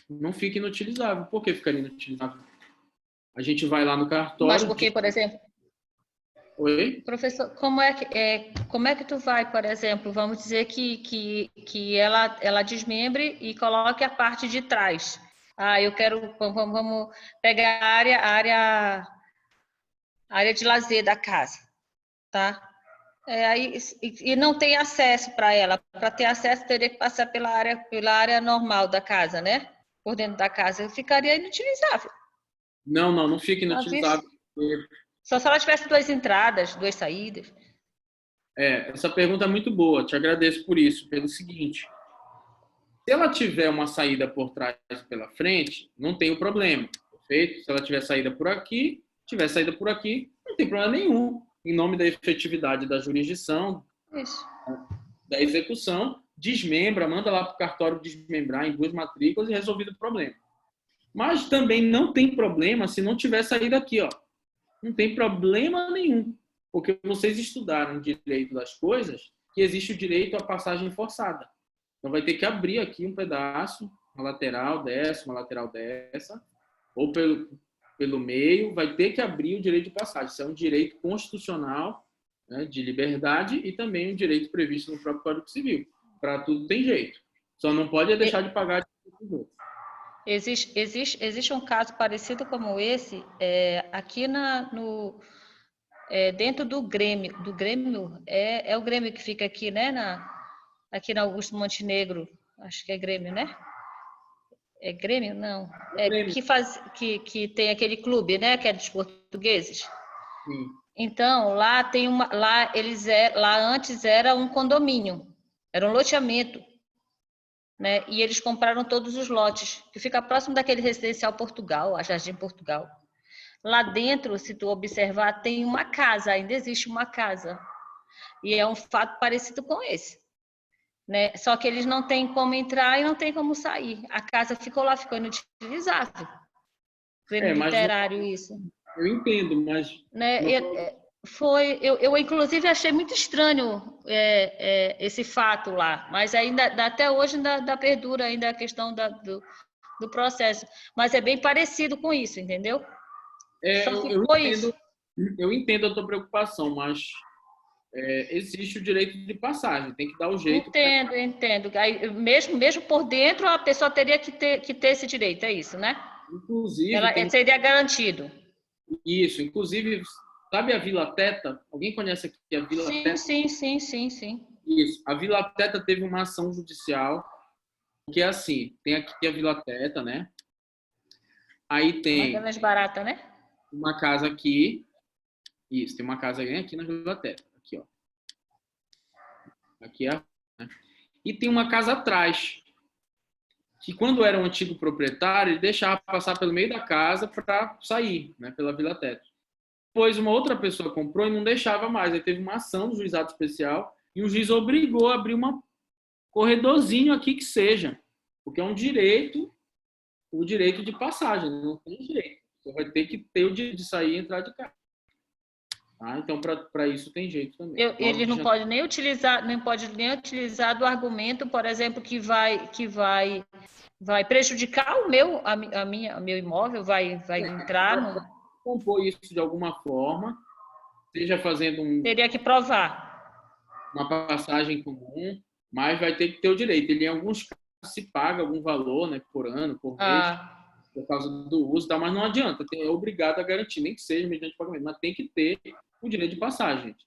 Não fica inutilizável. Por que ficaria inutilizável? A gente vai lá no cartório... Mas por que, por exemplo... Oi? Professor, como é que tu vai, por exemplo, vamos dizer que ela desmembre e coloque a parte de trás. Eu quero, vamos pegar a área de lazer da casa, tá? E não tem acesso para ela. Para ter acesso, teria que passar pela área normal da casa, né? Por dentro da casa. Ficaria inutilizável. Não fica inutilizável. Só se ela tivesse 2 entradas, 2 saídas. Essa pergunta é muito boa. Te agradeço por isso. Pelo seguinte, se ela tiver uma saída por trás e pela frente, não tem o problema, perfeito? Se ela tiver saída por aqui, não tem problema nenhum. Em nome da efetividade da jurisdição, Isso. da execução, desmembra, manda lá para o cartório desmembrar em 2 matrículas e resolvido o problema. Mas também não tem problema se não tiver saída aqui, ó. Não tem problema nenhum, porque vocês estudaram direito das coisas, que existe o direito à passagem forçada. Então vai ter que abrir aqui um pedaço, uma lateral dessa, ou pelo meio, vai ter que abrir o direito de passagem. Isso é um direito constitucional, né, de liberdade e também um direito previsto no próprio Código Civil. Para tudo tem jeito. Só não pode deixar de pagar os outros. Existe um caso parecido como esse aqui dentro do Grêmio. É o Grêmio que fica aqui, né? Aqui na Augusto Montenegro. Acho que é Grêmio, né? É Grêmio? Não. Grêmio. Que tem aquele clube, né? Que é dos portugueses. Sim. Então, lá antes era um condomínio. Era um loteamento. Né? E eles compraram todos os lotes, que fica próximo daquele residencial Portugal, a Jardim Portugal. Lá dentro, se tu observar, tem uma casa, ainda existe uma casa. E é um fato parecido com esse. Né? Só que eles não têm como entrar e não têm como sair. A casa ficou lá, ficou inutilizável. Crime literário, isso. Eu entendo, mas... Né? Eu inclusive achei muito estranho esse fato lá, mas ainda até hoje ainda perdura ainda a questão do processo, mas é bem parecido com isso, entendeu? Eu entendo a tua preocupação, mas existe o direito de passagem, tem que dar o jeito. Entendo. Aí, mesmo por dentro, a pessoa teria que ter esse direito, é isso, né? Inclusive... seria garantido. Isso, inclusive... Sabe a Vila Teta? Alguém conhece aqui a Vila Teta? Sim. Isso. A Vila Teta teve uma ação judicial, que é assim, tem aqui a Vila Teta, né? Aí tem... Uma barata, né? Uma casa aqui. Isso, tem uma casa aqui na Vila Teta. Aqui, ó. Aqui é a... Né? E tem uma casa atrás, que quando era um antigo proprietário, ele deixava passar pelo meio da casa para sair, né? Pela Vila Teta. Depois uma outra pessoa comprou e não deixava mais. Aí teve uma ação do juizado especial e o juiz obrigou a abrir um corredorzinho aqui que seja. Porque é um direito, o direito de passagem. Não tem jeito. Você vai ter que ter o direito de sair e entrar de casa. Tá? Então, para isso tem jeito também. Ele não pode nem utilizar do argumento, por exemplo, que vai prejudicar o meu imóvel, vai entrar no... compor isso de alguma forma, seja fazendo teria que provar uma passagem comum, mas vai ter que ter o direito. Ele, em alguns casos, se paga algum valor, né, por ano, por mês. por causa do uso, tá? Mas não adianta, é obrigado a garantir, nem que seja mediante pagamento, mas tem que ter o direito de passagem, gente.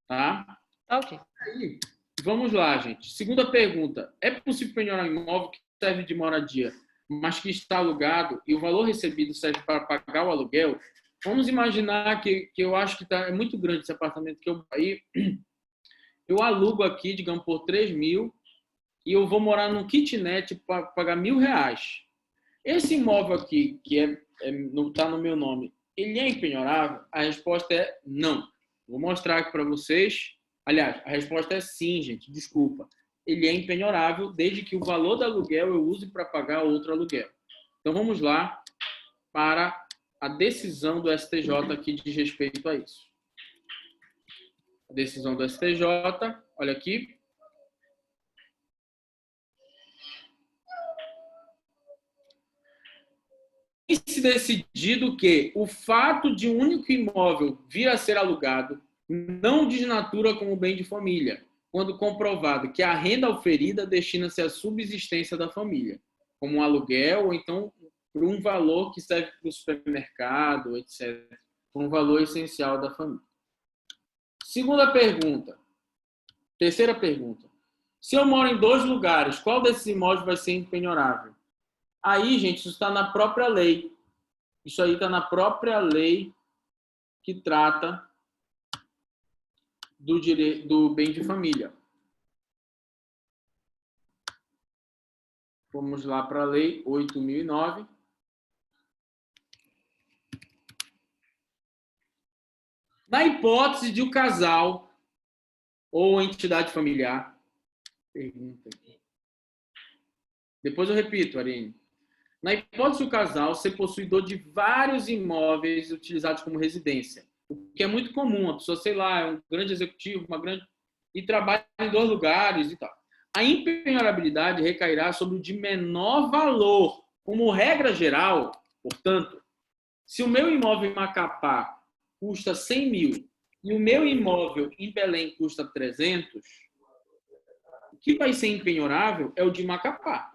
Tá? Ok. Aí, vamos lá, gente. Segunda pergunta. É possível penhorar um imóvel que serve de moradia, mas que está alugado e o valor recebido serve para pagar o aluguel? Vamos imaginar que eu acho que é muito grande esse apartamento que eu alugo aqui, digamos, por 3.000 e eu vou morar num kitnet para pagar R$ 1.000. Esse imóvel aqui, que não está no meu nome, ele é empenhorável? A resposta é não. Vou mostrar aqui para vocês. Aliás, a resposta é sim, gente. Desculpa. Ele é empenhorável desde que o valor do aluguel eu use para pagar outro aluguel. Então, vamos lá para a decisão do STJ que diz respeito a isso. A decisão do STJ, olha aqui. E se decidido que o fato de um único imóvel vir a ser alugado não desnatura como bem de família, quando comprovado que a renda oferida destina-se à subsistência da família, como um aluguel ou então por um valor que serve para o supermercado, etc., por um valor essencial da família. Segunda pergunta. Terceira pergunta. Se eu moro em 2 lugares, qual desses imóveis vai ser empenhorável? Aí, gente, isso está na própria lei. Isso aí está na própria lei que trata do bem de família. Vamos lá para a lei 8.009. Na hipótese de o casal ou entidade familiar... Pergunta aqui. Depois eu repito, Arine. Na hipótese do casal ser possuidor de vários imóveis utilizados como residência, o que é muito comum, a pessoa, sei lá, é um grande executivo, e trabalha em 2 lugares e tal. A impenhorabilidade recairá sobre o de menor valor. Como regra geral, portanto, se o meu imóvel em Macapá custa 100 mil e o meu imóvel em Belém custa 300, o que vai ser empenhorável é o de Macapá.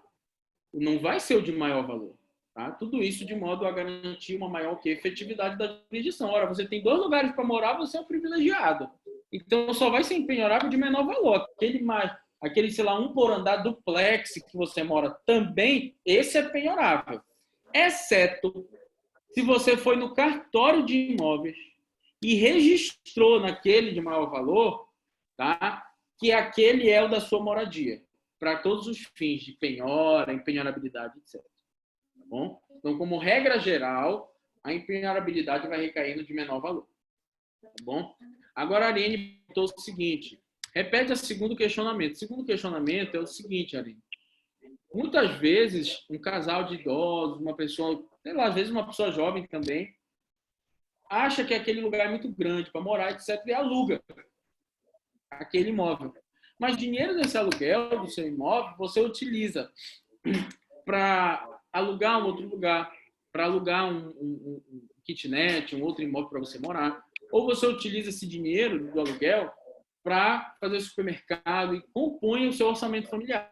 Não vai ser o de maior valor. Tá? Tudo isso de modo a garantir uma maior efetividade da jurisdição. Ora, você tem 2 lugares para morar, você é um privilegiado. Então, só vai ser empenhorável de menor valor. Aquele, sei lá, 1 por andar duplex que você mora também, esse é penhorável. Exceto se você foi no cartório de imóveis e registrou naquele de maior valor, tá? Que aquele é o da sua moradia, para todos os fins de penhora, empenhorabilidade, etc. Tá bom? Então, como regra geral, a empenhorabilidade vai recaindo de menor valor. Tá bom? Agora, a Arine botou o seguinte, repete o segundo questionamento. O segundo questionamento é o seguinte, Arine. Muitas vezes, um casal de idosos, uma pessoa, sei lá, às vezes uma pessoa jovem também, acha que aquele lugar é muito grande para morar, etc., e aluga aquele imóvel. Mas dinheiro desse aluguel do seu imóvel, você utiliza para alugar um outro lugar, para alugar um kitnet, um outro imóvel para você morar. Ou você utiliza esse dinheiro do aluguel para fazer supermercado e compõe o seu orçamento familiar.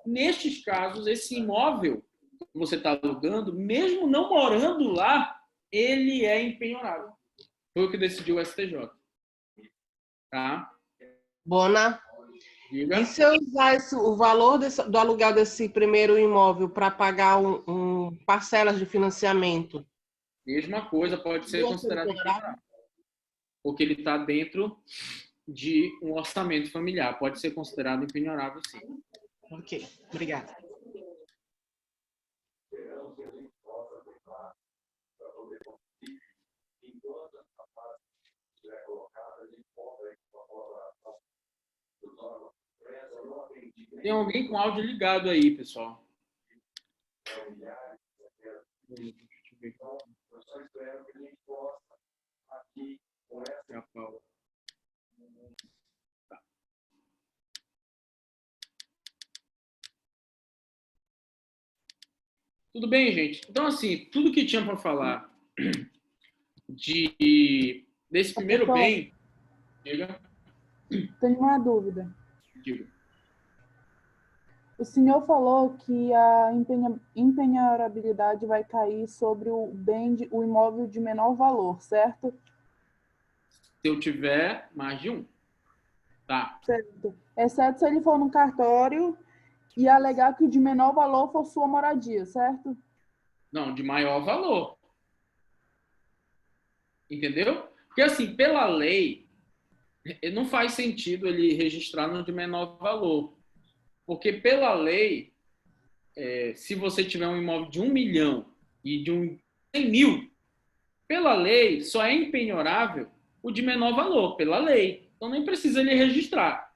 Nestes casos, esse imóvel que você está alugando, mesmo não morando lá, ele é empenhorável. Foi o que decidiu o STJ. Tá? Bona, Diga. e se eu usar o valor do aluguel desse primeiro imóvel para pagar parcelas de financiamento? Mesma coisa, pode ser considerado empenhorável. Porque ele está dentro de um orçamento familiar. Pode ser considerado empenhorável, sim. Ok, obrigada. Tem alguém com áudio ligado aí, pessoal? Tá. Tudo bem, gente? Então, assim, tudo que tinha para falar desse primeiro bem... Diga. Tenho uma dúvida. Diga. O senhor falou que a empenhorabilidade vai cair sobre o imóvel de menor valor, certo? Se eu tiver mais de um. Tá. Certo. Exceto se ele for no cartório e alegar que o de menor valor for sua moradia, certo? Não, de maior valor. Entendeu? Porque, assim, pela lei, não faz sentido ele registrar no de menor valor. Porque, pela lei, se você tiver um imóvel de 1 milhão e de 100 mil, pela lei, só é empenhorável o de menor valor, pela lei. Então, nem precisa ele registrar.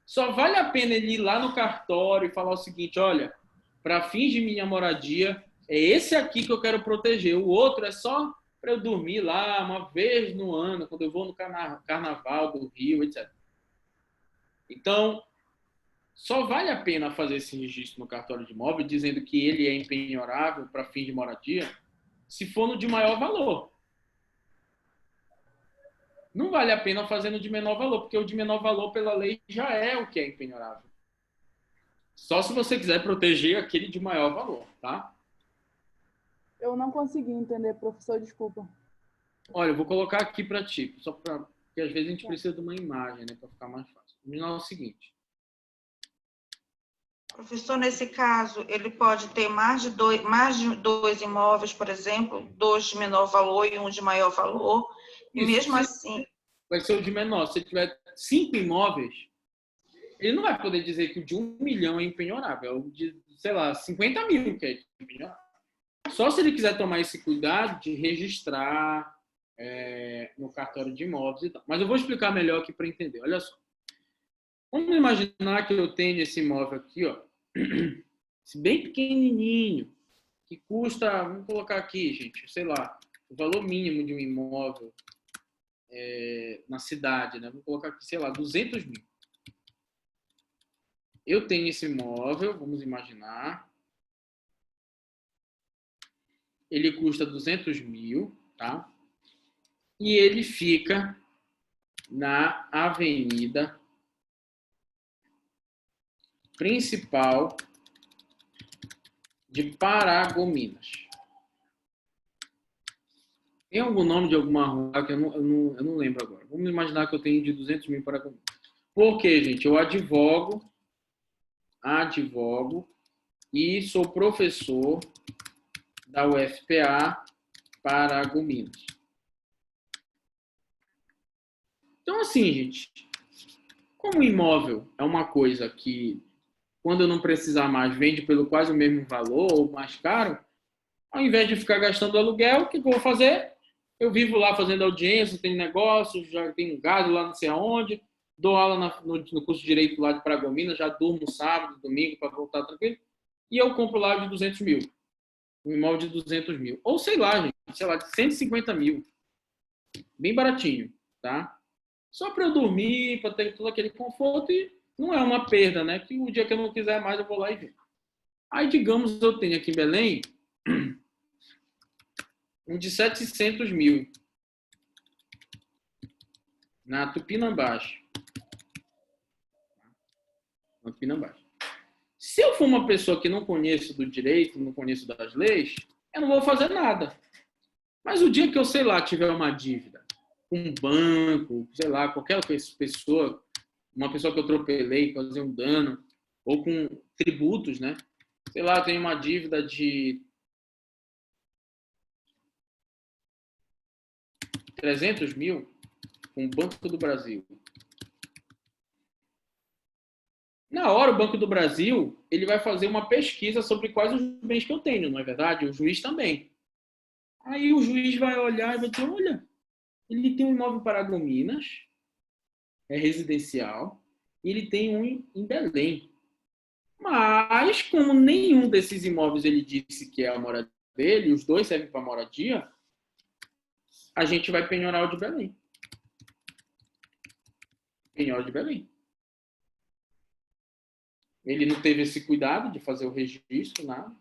Só vale a pena ele ir lá no cartório e falar o seguinte, olha, para fins de minha moradia, é esse aqui que eu quero proteger. O outro é só para eu dormir lá uma vez no ano, quando eu vou no carnaval do Rio, etc. Então, só vale a pena fazer esse registro no cartório de imóvel, dizendo que ele é empenhorável para fins de moradia, se for no de maior valor. Não vale a pena fazer no de menor valor, porque o de menor valor, pela lei, já é o que é empenhorável. Só se você quiser proteger aquele de maior valor, tá? Eu não consegui entender, professor, desculpa. Olha, eu vou colocar aqui para ti, só para porque às vezes a gente precisa de uma imagem, né, para ficar mais fácil. Vamos lá, é o seguinte. Professor, nesse caso, ele pode ter mais de dois imóveis, por exemplo, dois de menor valor e um de maior valor, e Isso, mesmo assim... Vai ser o de menor. Se ele tiver 5 imóveis, ele não vai poder dizer que o de 1 milhão é empenhorável, é o de, sei lá, 50 mil que é empenhorável. Só se ele quiser tomar esse cuidado de registrar no cartório de imóveis e tal. Mas eu vou explicar melhor aqui para entender. Olha só. Vamos imaginar que eu tenho esse imóvel aqui, ó, esse bem pequenininho, que custa, vamos colocar aqui, gente, sei lá, o valor mínimo de um imóvel na cidade, né? Vamos colocar aqui, sei lá, 200 mil. Eu tenho esse imóvel, vamos imaginar. Ele custa 200 mil, tá? E ele fica na avenida principal de Paragominas. Tem algum nome de alguma rua que eu não lembro agora. Vamos imaginar que eu tenho de 200 mil Paragominas. Por quê, gente? Eu advogo e sou professor da UFPA Paragominas. Então, assim, gente, como o imóvel é uma coisa que, quando eu não precisar mais, vende pelo quase o mesmo valor ou mais caro, ao invés de ficar gastando aluguel, o que eu vou fazer? Eu vivo lá fazendo audiência, tenho negócio, já tenho gado lá não sei aonde, dou aula no curso de Direito lá de Paragominas, já durmo sábado, domingo para voltar tranquilo, e eu compro lá de 200 mil. Um imóvel de 200 mil. Ou sei lá, gente, sei lá, de 150 mil. Bem baratinho, tá? Só para eu dormir, para ter todo aquele conforto e não é uma perda, né? Que o dia que eu não quiser mais, eu vou lá e vendo. Aí, digamos, eu tenho aqui em Belém um de 700 mil na Tupinambás. Na Tupinambás. Se eu for uma pessoa que não conheço do direito, não conheço das leis, eu não vou fazer nada. Mas o dia que eu, sei lá, tiver uma dívida com um banco, sei lá, qualquer pessoa, uma pessoa que eu atropelei, fazer um dano, ou com tributos, né? Sei lá, eu tenho uma dívida de 300 mil com o Banco do Brasil. Na hora, o Banco do Brasil, ele vai fazer uma pesquisa sobre quais os bens que eu tenho, não é verdade? O juiz também. Aí o juiz vai olhar e vai dizer, olha, ele tem um imóvel em Paragominas, é residencial, e ele tem um em Belém. Mas, como nenhum desses imóveis ele disse que é a moradia dele, os dois servem para moradia, a gente vai penhorar o de Belém. Penhora de Belém. Ele não teve esse cuidado de fazer o registro, nada.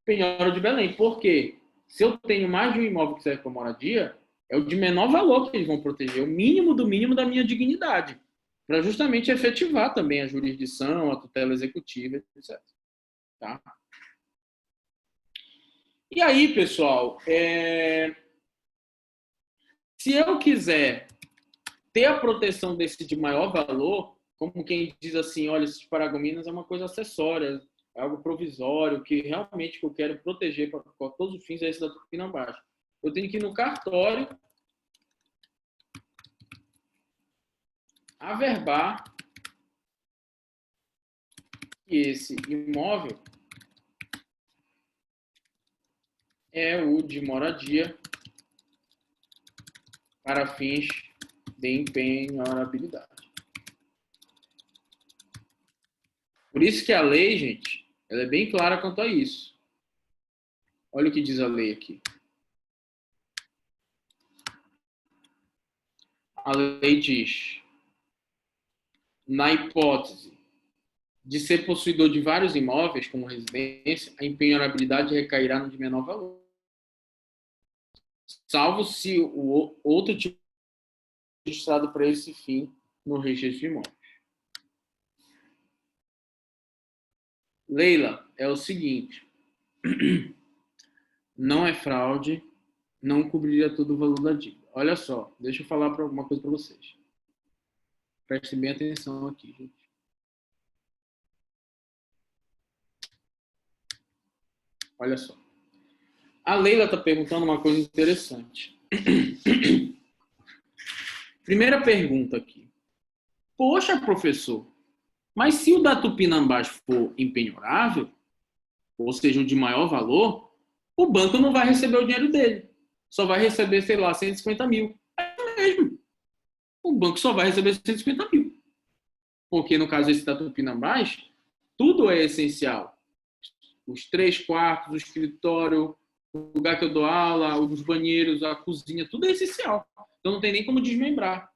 Penhora de Belém. Por quê? Se eu tenho mais de um imóvel que serve para moradia, é o de menor valor que eles vão proteger, o mínimo do mínimo da minha dignidade. para justamente efetivar também a jurisdição, a tutela executiva, etc. Tá? E aí, pessoal, se eu quiser ter a proteção desse de maior valor, como quem diz assim, olha, esses paragominas é uma coisa acessória, é algo provisório, que realmente que eu quero proteger para todos os fins, é esse da Tupinambás. Eu tenho que ir no cartório, averbar que esse imóvel é o de moradia para fins de empenhorabilidade. Por isso que a lei, gente, ela é bem clara quanto a isso. Olha o que diz a lei aqui. A lei diz, na hipótese de ser possuidor de vários imóveis como residência, a empenhorabilidade recairá no de menor valor, salvo se o outro tipo registrado para esse fim no registro de imóveis. Leila, é o seguinte, não é fraude, não cobriria todo o valor da dívida. Olha só, deixa eu falar uma coisa para vocês. Prestem bem atenção aqui, gente. Olha só. A Leila está perguntando uma coisa interessante. Primeira pergunta aqui. Poxa, professor, mas se o da Tupinambás for empenhorável, ou seja, o de maior valor, o banco não vai receber o dinheiro dele. Só vai receber, sei lá, 150 mil. É mesmo. O banco só vai receber 150 mil. Porque no caso desse da Tupinambás, tudo é essencial. Os 3 quartos, o escritório, o lugar que eu dou aula, os banheiros, a cozinha, tudo é essencial. Então não tem nem como desmembrar.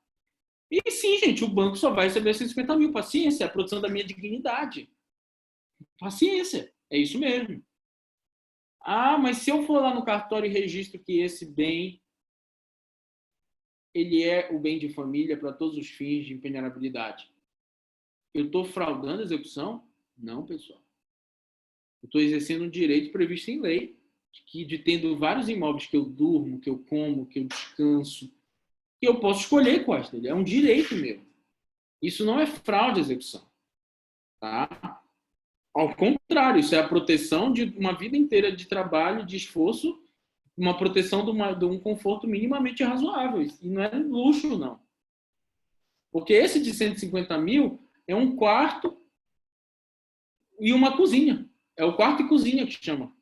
E sim, gente, o banco só vai receber 150 mil. Paciência, é a produção da minha dignidade. Paciência, é isso mesmo. Ah, mas se eu for lá no cartório e registro que esse bem, ele é o bem de família para todos os fins de empenhorabilidade, eu estou fraudando a execução? Não, pessoal. Eu estou exercendo um direito previsto em lei, de tendo vários imóveis que eu durmo, que eu como, que eu descanso, que eu posso escolher quais dele. É um direito meu. Isso não é fraude à execução. Tá? Ao contrário, isso é a proteção de uma vida inteira de trabalho, de esforço, uma proteção de um conforto minimamente razoável. E não é luxo, não. Porque esse de 150 mil é um quarto e uma cozinha. É o quarto e cozinha que chama.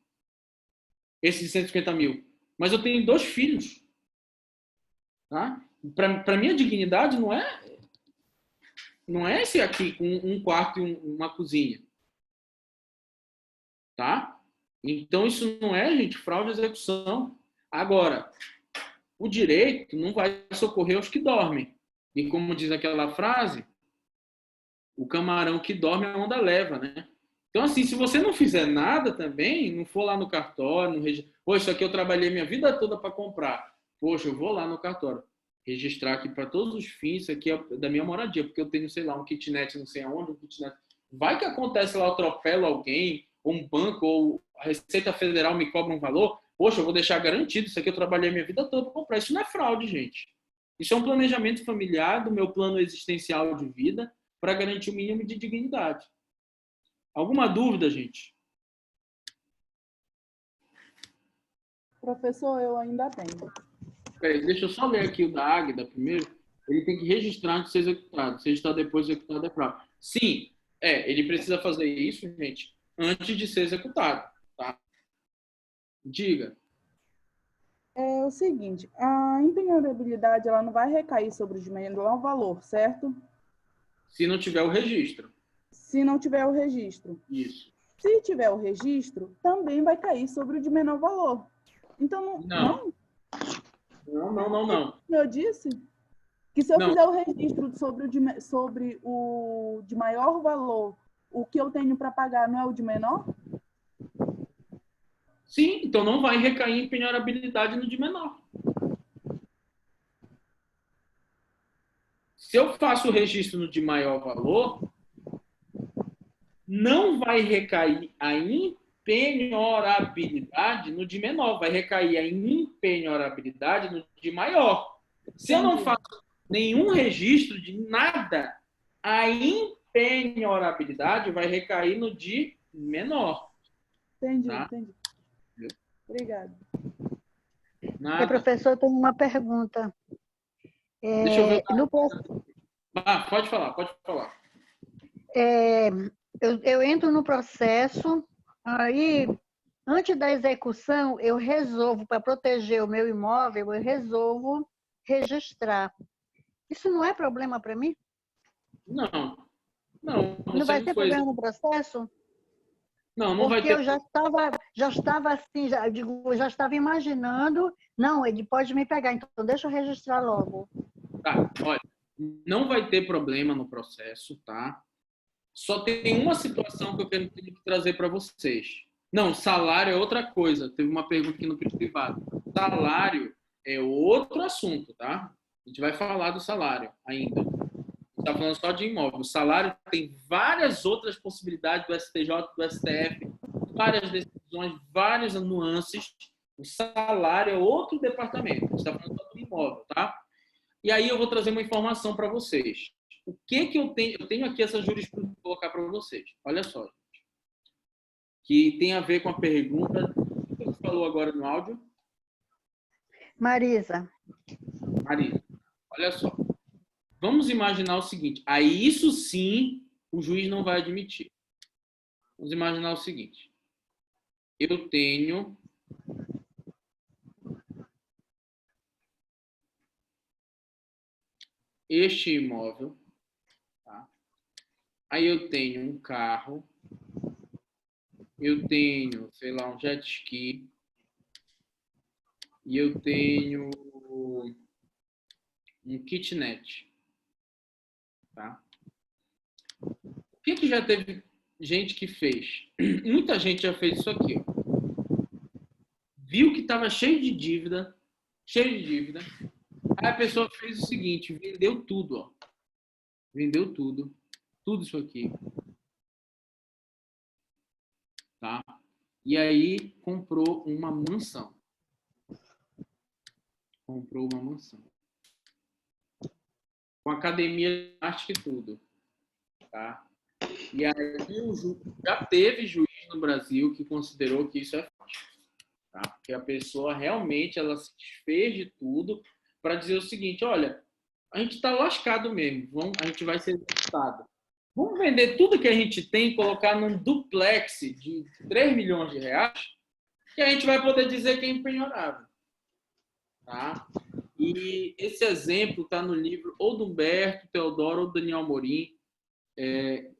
Esse de 150 mil. Mas eu tenho 2 filhos. Tá? Para minha dignidade não é esse aqui com um quarto e uma cozinha. Tá? Então isso não é, gente, fraude à execução. Agora, o direito não vai socorrer aos que dormem. E como diz aquela frase, o camarão que dorme a onda leva, né? Então, assim, se você não fizer nada também, não for lá no cartório, poxa, isso aqui eu trabalhei minha vida toda para comprar. Poxa, eu vou lá no cartório registrar aqui para todos os fins, isso aqui é da minha moradia, porque eu tenho, sei lá, um kitnet, não sei aonde, um kitnet. Vai que acontece lá, eu atropelo alguém, ou um banco, ou a Receita Federal me cobra um valor, poxa, eu vou deixar garantido, isso aqui eu trabalhei minha vida toda para comprar. Isso não é fraude, gente. Isso é um planejamento familiar do meu plano existencial de vida para garantir o mínimo de dignidade. Alguma dúvida, gente? Professor, eu ainda tenho. Peraí, deixa eu só ler aqui o da Águida primeiro. Ele tem que registrar antes de ser executado. Se registrar depois de executado é fraude. Sim, ele precisa fazer isso, gente, antes de ser executado. Tá? Diga. É o seguinte, a empenhorabilidade ela não vai recair sobre o de menor valor, certo? Se não tiver o registro. Se não tiver o registro. Isso. Se tiver o registro, também vai cair sobre o de menor valor. Então, não? Não. Eu disse que se eu Não. fizer o registro sobre o de maior valor, o que eu tenho para pagar não é o de menor? Sim, então não vai recair em penhorabilidade no de menor. Se eu faço o registro no de maior valor, não vai recair a impenhorabilidade no de menor, vai recair a impenhorabilidade no de maior. Se eu não faço nenhum registro de nada, a impenhorabilidade vai recair no de menor. Entendi, Tá? entendi. Obrigada. Nada. Professor, eu tenho uma pergunta. Deixa eu ver. No, Pode falar, pode falar. eu entro no processo, aí, antes da execução, eu resolvo, para proteger o meu imóvel, eu resolvo registrar. Isso não é problema para mim? Não, Não vai ter problema no processo? Não vai Porque ter. eu já estava assim, já estava imaginando, não, ele pode me pegar, então deixa eu registrar logo. Tá, olha, não vai ter problema no processo, tá? Só tem uma situação que eu tenho que trazer para vocês. Não, salário é outra coisa. Teve uma pergunta aqui no privado. Salário é outro assunto, tá? A gente vai falar do salário ainda. Está falando só de imóvel. O salário tem várias outras possibilidades do STJ, do STF, várias decisões, várias nuances. O salário é outro departamento. A gente está falando só do imóvel, tá? E aí eu vou trazer uma informação para vocês. O que eu tenho? Eu tenho aqui essa jurisprudência para colocar para vocês. Olha só, gente. Que tem a ver com a pergunta que você falou agora no áudio. Marisa. Marisa, olha só. Vamos imaginar o seguinte. Aí isso sim o juiz não vai admitir. Vamos imaginar o seguinte. Eu tenho este imóvel. Tá? Aí eu tenho um carro. Eu tenho, sei lá, um jet ski. E eu tenho um kitnet. Tá? O que já teve gente que fez? Muita gente já fez isso aqui. Ó. Viu que estava cheio de dívida. Aí a pessoa fez o seguinte, vendeu tudo. Ó. Vendeu tudo. Tudo isso aqui. Tá? E aí comprou uma mansão. Com academia de arte e tudo. Tá? E aí já teve juiz no Brasil que considerou que isso é fácil. Tá? Porque a pessoa realmente ela se desfez de tudo para dizer o seguinte, olha, a gente está lascado mesmo, a gente vai ser executado. Vamos vender tudo que a gente tem e colocar num duplex de 3 milhões de reais que a gente vai poder dizer que é impenhorável. Tá? E esse exemplo está no livro ou do Humberto Teodoro ou do Daniel Amorim.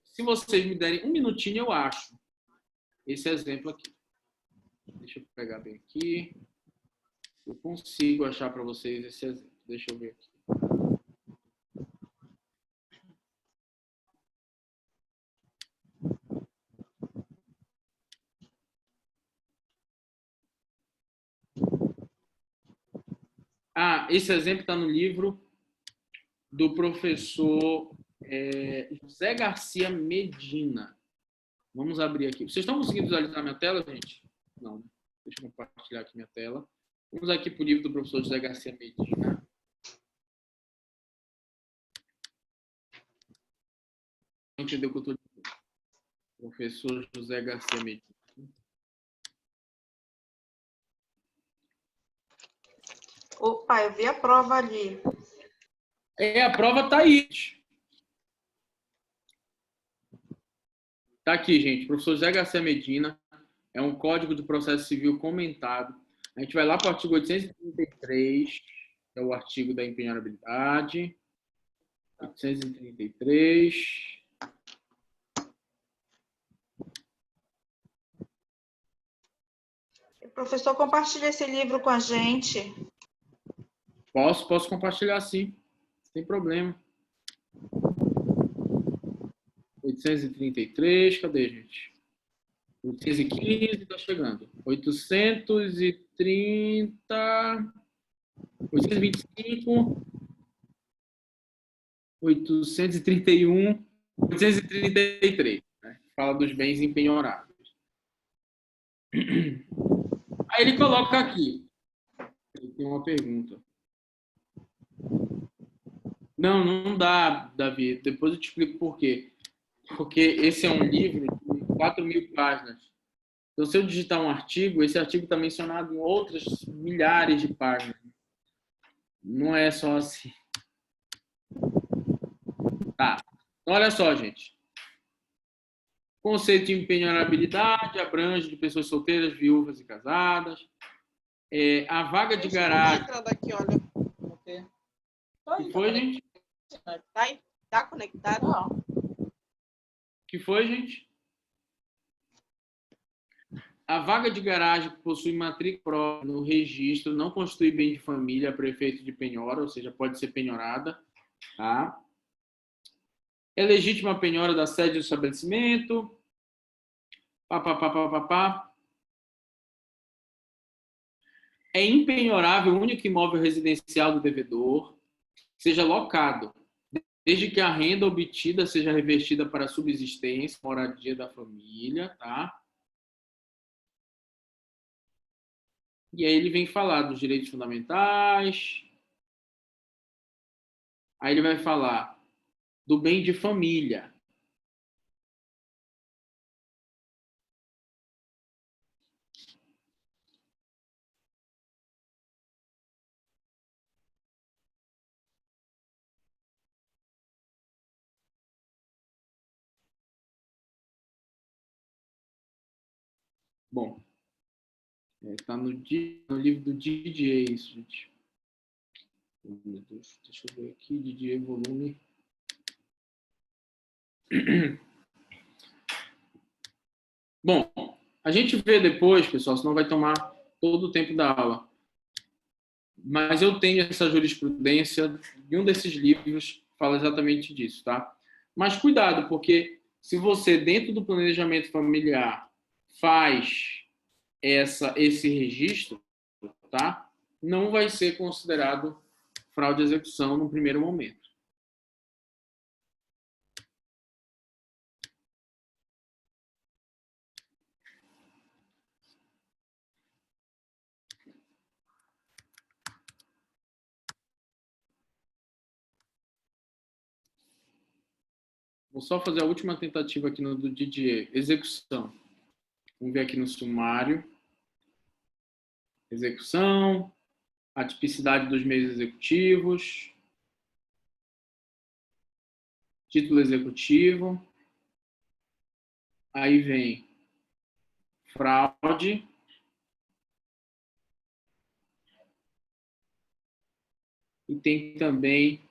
Se vocês me derem um minutinho, eu acho esse exemplo aqui. Deixa eu pegar bem aqui. Eu consigo achar para vocês esse exemplo. Deixa eu ver aqui. Esse exemplo está no livro do professor José Garcia Medina. Vamos abrir aqui. Vocês estão conseguindo visualizar minha tela, gente? Não. Deixa eu compartilhar aqui minha tela. Vamos aqui para o livro do professor José Garcia Medina. Entendeu o que eu estou dizendo? Professor José Garcia Medina. Opa, eu vi a prova ali. A prova está aí. Está aqui, gente. Professor José Garcia Medina. É um Código de Processo Civil comentado. A gente vai lá para o artigo 833, que é o artigo da impenhorabilidade. 833. Professor, compartilha esse livro com a gente. Posso compartilhar sim, sem problema. 833, cadê, gente? 815, está chegando. 830, 825, 831, 833, né? Fala dos bens empenhoráveis. Aí ele coloca aqui. Ele tem uma pergunta. Não dá, Davi. Depois eu te explico por quê. Porque esse é um livro de 4.000 páginas. Então, se eu digitar um artigo, esse artigo está mencionado em outras milhares de páginas. Não é só assim. Tá. Então, olha só, gente. Conceito de empenhorabilidade abrange de pessoas solteiras, viúvas e casadas. A vaga de garagem... entrando aqui, olha. O que foi, gente? Tá conectado? Não. O que foi, gente? A vaga de garagem que possui matrícula própria no registro não constitui bem de família para efeito de penhora, ou seja, pode ser penhorada. Tá? É legítima a penhora da sede do estabelecimento. É impenhorável o único imóvel residencial do devedor, seja locado, desde que a renda obtida seja revertida para a subsistência, moradia da família, tá? E aí ele vem falar dos direitos fundamentais. Aí ele vai falar do bem de família. Bom, está no livro do Didier, isso, gente. Meu Deus, deixa eu ver aqui, Didier, volume. Bom, a gente vê depois, pessoal, senão vai tomar todo o tempo da aula. Mas eu tenho essa jurisprudência, e um desses livros fala exatamente disso, tá? Mas cuidado, porque se você, dentro do planejamento familiar, faz esse registro, tá? Não vai ser considerado fraude de execução no primeiro momento. Vou só fazer a última tentativa aqui no do Didier. Execução. Vamos ver aqui no sumário. Execução. A tipicidade dos meios executivos. Título executivo. Aí vem fraude. E tem também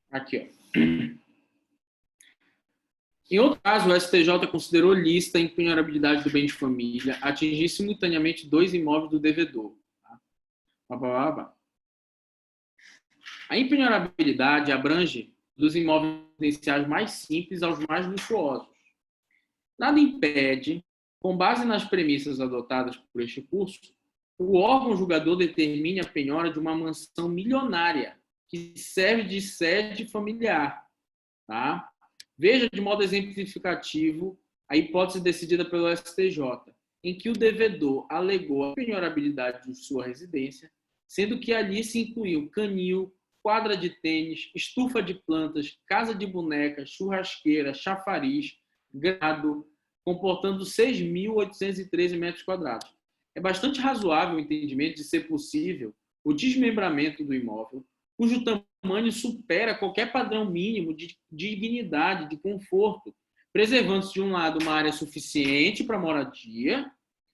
aqui, ó. Em outro caso, o STJ considerou lícita a impenhorabilidade do bem de família atingir simultaneamente 2 imóveis do devedor. Tá? A impenhorabilidade abrange dos imóveis residenciais mais simples aos mais luxuosos. Nada impede, com base nas premissas adotadas por este curso, o órgão julgador determine a penhora de uma mansão milionária que serve de sede familiar. Tá? Veja de modo exemplificativo a hipótese decidida pelo STJ, em que o devedor alegou a penhorabilidade de sua residência, sendo que ali se incluiu canil, quadra de tênis, estufa de plantas, casa de bonecas, churrasqueira, chafariz, gramado, comportando 6.813 metros quadrados. É bastante razoável o entendimento de ser possível o desmembramento do imóvel, cujo tamanho supera qualquer padrão mínimo de dignidade, de conforto, preservando-se, de um lado, uma área suficiente para moradia,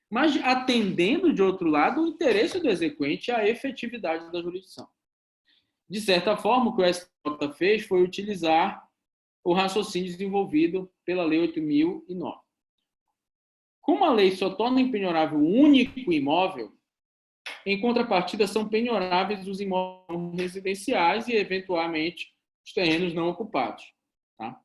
mas atendendo, de outro lado, o interesse do exequente à efetividade da jurisdição. De certa forma, o que o STJ fez foi utilizar o raciocínio desenvolvido pela Lei 8.009. Como a lei só torna impenhorável o único imóvel, em contrapartida são penhoráveis os imóveis residenciais e, eventualmente, os terrenos não ocupados. Tá?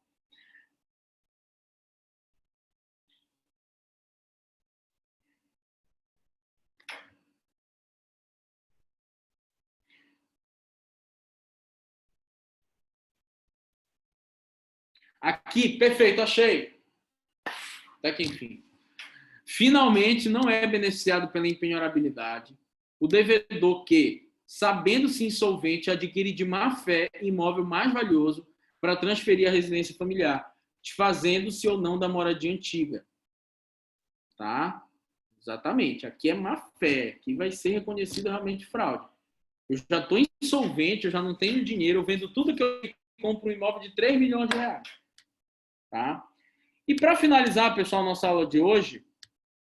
Aqui, perfeito, achei. Até que enfim. Finalmente, não é beneficiado pela impenhorabilidade o devedor que, sabendo-se insolvente, adquire de má fé imóvel mais valioso para transferir à residência familiar, desfazendo-se ou não da moradia antiga. Tá? Exatamente. Aqui é má fé. Aqui vai ser reconhecido realmente fraude. Eu já estou insolvente, eu já não tenho dinheiro, eu vendo tudo que eu compro um imóvel de 3 milhões de reais. Tá? E para finalizar, pessoal, nossa aula de hoje,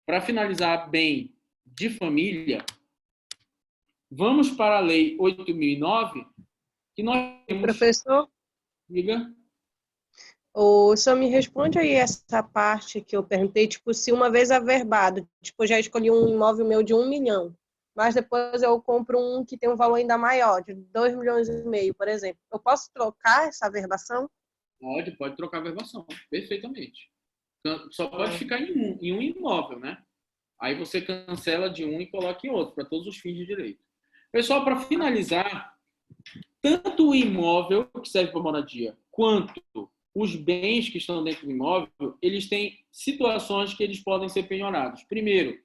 para finalizar bem de família, vamos para a Lei 8.009, que nós temos... Professor, Diga. o senhor me responde aí essa parte que eu perguntei, tipo, se uma vez averbado, tipo, eu já escolhi um imóvel meu de 1 milhão, mas depois eu compro um que tem um valor ainda maior, de 2,5 milhões, por exemplo. Eu posso trocar essa averbação? Pode trocar a verbação, perfeitamente. Só pode ficar em um imóvel, né? Aí você cancela de um e coloca em outro, para todos os fins de direito. Pessoal, para finalizar, tanto o imóvel que serve para moradia, quanto os bens que estão dentro do imóvel, eles têm situações que eles podem ser penhorados. Primeiro,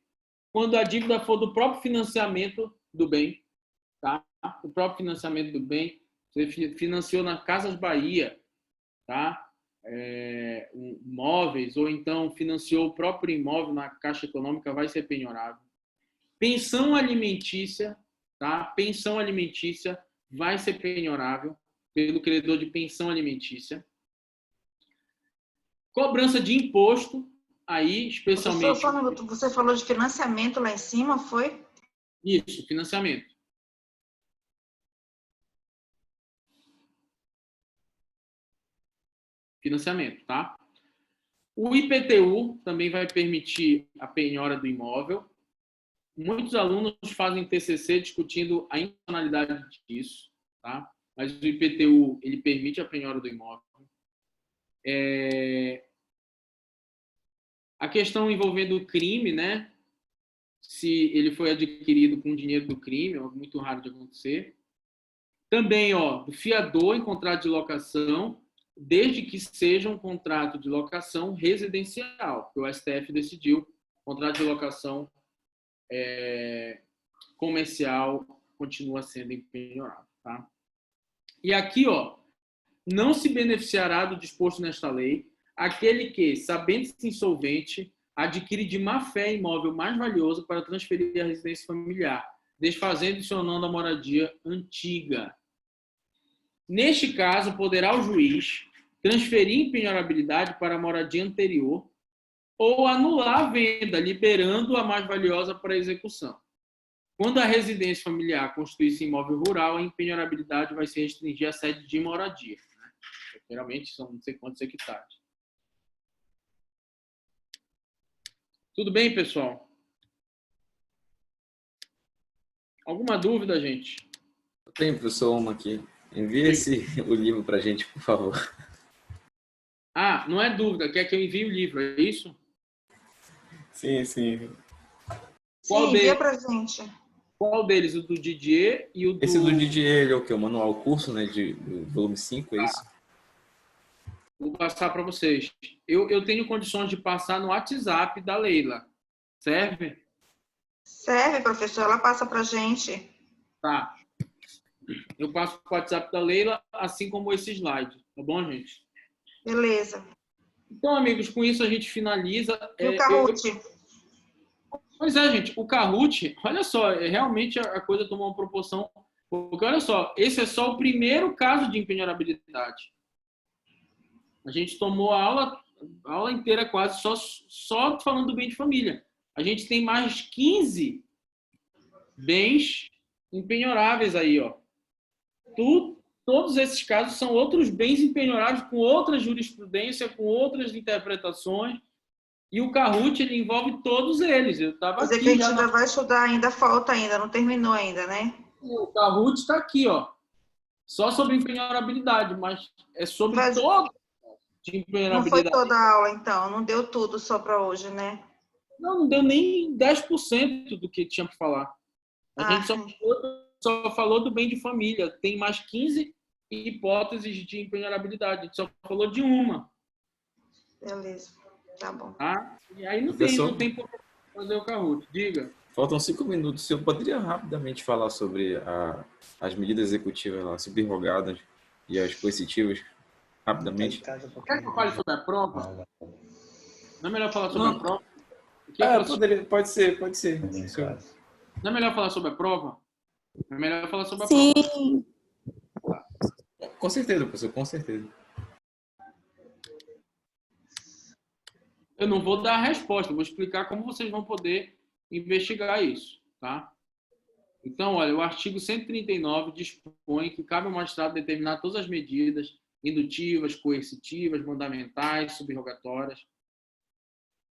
quando a dívida for do próprio financiamento do bem, tá? O próprio financiamento do bem, você financiou na Casas Bahia, tá? Imóveis, ou então financiou o próprio imóvel na Caixa Econômica, vai ser penhorável. Pensão alimentícia, tá? Pensão alimentícia vai ser penhorável pelo credor de pensão alimentícia. Cobrança de imposto, aí, especialmente... Professor, só um minuto, você falou de financiamento lá em cima, foi? Isso, financiamento. Financiamento, tá? O IPTU também vai permitir a penhora do imóvel. Muitos alunos fazem TCC discutindo a intencionalidade disso, tá? Mas o IPTU, ele permite a penhora do imóvel. A questão envolvendo o crime, né? Se ele foi adquirido com dinheiro do crime, é muito raro de acontecer. Também, do fiador em contrato de locação, desde que seja um contrato de locação residencial, porque o STF decidiu contrato de locação comercial continua sendo impenhorável, tá? E aqui, não se beneficiará do disposto nesta lei aquele que, sabendo-se insolvente, adquire de má fé imóvel mais valioso para transferir à residência familiar, desfazendo-se ou não da moradia antiga. Neste caso, poderá o juiz transferir impenhorabilidade para a moradia anterior ou anular a venda, liberando a mais valiosa para a execução. Quando a residência familiar constituir-se imóvel rural, a impenhorabilidade vai se restringir à sede de moradia. Né? Geralmente são não sei quantos hectares. Tudo bem, pessoal? Alguma dúvida, gente? Tem, professor, uma aqui. Envie o livro para a gente, por favor. Ah, não é dúvida. Quer que eu envie o livro, é isso? Sim, sim. Qual Sim, envia pra gente. Qual deles? O do Didier e o do... Esse do Didier, ele é o quê? O manual curso, né? Do volume 5, é isso? Vou passar para vocês. Eu tenho condições de passar no WhatsApp da Leila. Serve? Serve, professor. Ela passa pra gente. Tá. Eu passo para o WhatsApp da Leila, assim como esse slide. Tá bom, gente? Beleza. Então, amigos, com isso a gente finaliza. E o Kahoot? Pois é, gente. O Kahoot, olha só, realmente a coisa tomou uma proporção... Porque, olha só, esse é só o primeiro caso de impenhorabilidade. A gente tomou a aula inteira quase só falando do bem de família. A gente tem mais 15 bens impenhoráveis aí, Todos esses casos são outros bens impenhoráveis com outra jurisprudência, com outras interpretações. E o Kahoot, ele envolve todos eles. Eu estava Quer dizer aqui que a gente já. ainda vai estudar, ainda falta ainda, não terminou ainda, né? O Kahoot está aqui, ó. Só sobre empenhorabilidade, mas é sobre Mas todo de não foi empenhorabilidade. toda a aula, então, não deu tudo só para hoje, né? Não deu nem 10% do que tinha para falar. A gente só falou do bem de família. Tem mais 15 hipóteses de empenhorabilidade. A gente só falou de uma. Beleza, tá bom. Tá? E aí não Professor? tem por que fazer o Kahoot. Diga. Faltam 5 minutos. Eu poderia rapidamente falar sobre as medidas executivas lá, subrogadas e as coercitivas, rapidamente? Quer que eu fale sobre a prova? Não é melhor falar sobre a prova? Pode ser. Não é melhor falar sobre a prova? É melhor falar sobre a prova. Sim. Com certeza, professor, com certeza. Eu não vou dar a resposta, vou explicar como vocês vão poder investigar isso, tá? Então, olha, o artigo 139 dispõe que cabe ao magistrado determinar todas as medidas indutivas, coercitivas, mandamentais, subrogatórias.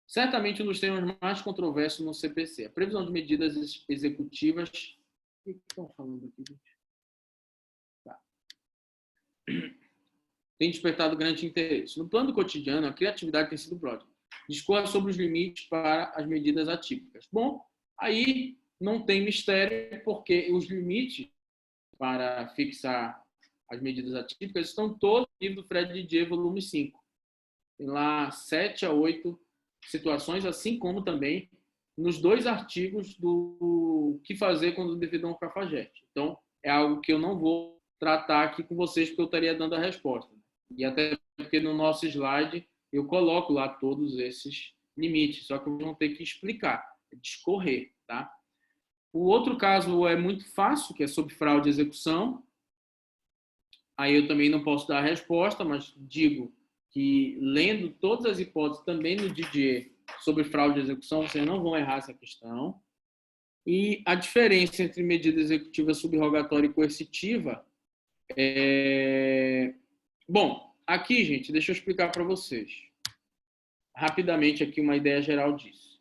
Certamente um dos temas mais controversos no CPC. A previsão de medidas executivas... O que estão falando aqui, gente? Tá. Tem despertado grande interesse. No plano cotidiano, a criatividade tem sido pródiga. Discorra sobre os limites para as medidas atípicas. Bom, aí não tem mistério, porque os limites para fixar as medidas atípicas estão todos no livro do Fred Didier, volume 5. Tem lá 7 a 8 situações, assim como também nos 2 artigos do que fazer quando o devedor é um cafajeste. Então, é algo que eu não vou tratar aqui com vocês, porque eu estaria dando a resposta. E até porque no nosso slide eu coloco lá todos esses limites, só que vão ter que explicar, discorrer, tá? O outro caso é muito fácil, que é sobre fraude e execução. Aí eu também não posso dar a resposta, mas digo que lendo todas as hipóteses também no Didier sobre fraude e execução, vocês não vão errar essa questão. E a diferença entre medida executiva subrogatória e coercitiva é... Bom, aqui, gente, deixa eu explicar para vocês. Rapidamente aqui uma ideia geral disso.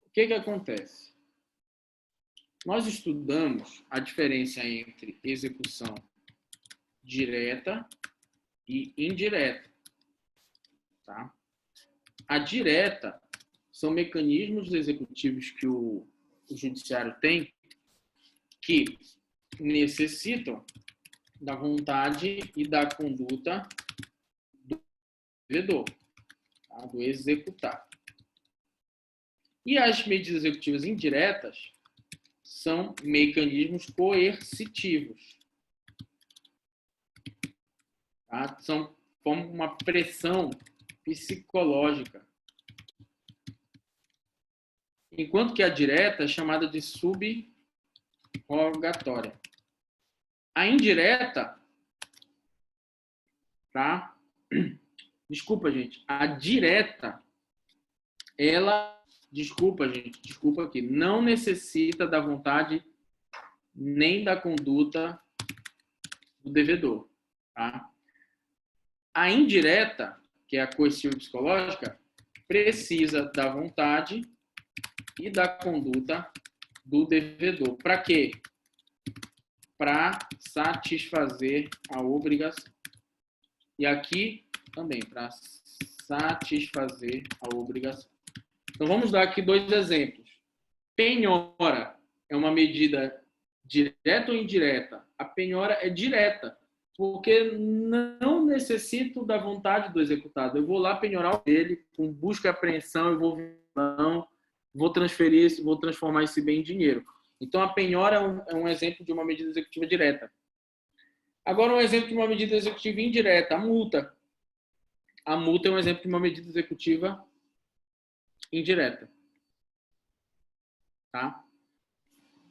O que acontece? Nós estudamos a diferença entre execução direta e indireta. Tá? A direta são mecanismos executivos que o judiciário tem que necessitam da vontade e da conduta do devedor, tá? Do executado. E as medidas executivas indiretas são mecanismos coercitivos. Tá? São como uma pressão psicológica. Enquanto que a direta é chamada de subrogatória. A indireta, tá? Desculpa, gente. A direta, ela, desculpa aqui, não necessita da vontade nem da conduta do devedor, tá? A indireta, que é a coerciva psicológica, precisa da vontade e da conduta do devedor. Para quê? Para satisfazer a obrigação. E aqui também, para satisfazer a obrigação. Então, vamos dar aqui 2 exemplos. Penhora é uma medida direta ou indireta? A penhora é direta, porque não necessito da vontade do executado. Eu vou lá penhorar o dele, com busca e apreensão, eu vou transformar esse bem em dinheiro. Então, a penhora é um exemplo de uma medida executiva direta. Agora, um exemplo de uma medida executiva indireta, a multa. A multa é um exemplo de uma medida executiva indireta. Tá?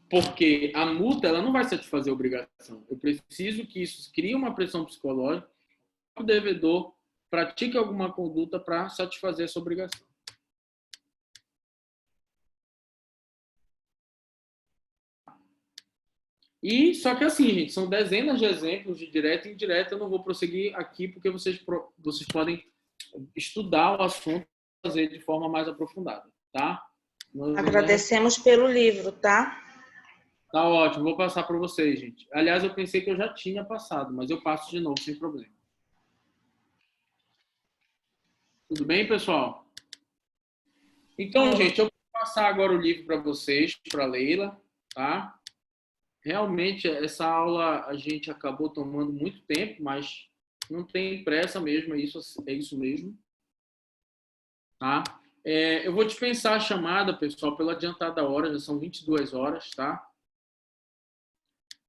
Porque a multa ela não vai satisfazer a obrigação. Eu preciso que isso crie uma pressão psicológica que o devedor pratique alguma conduta para satisfazer essa obrigação. E só que assim, gente, são dezenas de exemplos de direta e indireta. Eu não vou prosseguir aqui porque vocês podem estudar o assunto e fazer de forma mais aprofundada, tá? Agradecemos pelo livro, tá? Tá ótimo, vou passar para vocês, gente. Aliás, eu pensei que eu já tinha passado, mas eu passo de novo, sem problema. Tudo bem, pessoal? Então, gente, eu vou passar agora o livro para vocês, para a Leila, tá? Realmente, essa aula a gente acabou tomando muito tempo, mas não tem pressa mesmo, é isso mesmo. Tá? Eu vou dispensar a chamada, pessoal, pela adiantada hora, já são 22 horas, tá?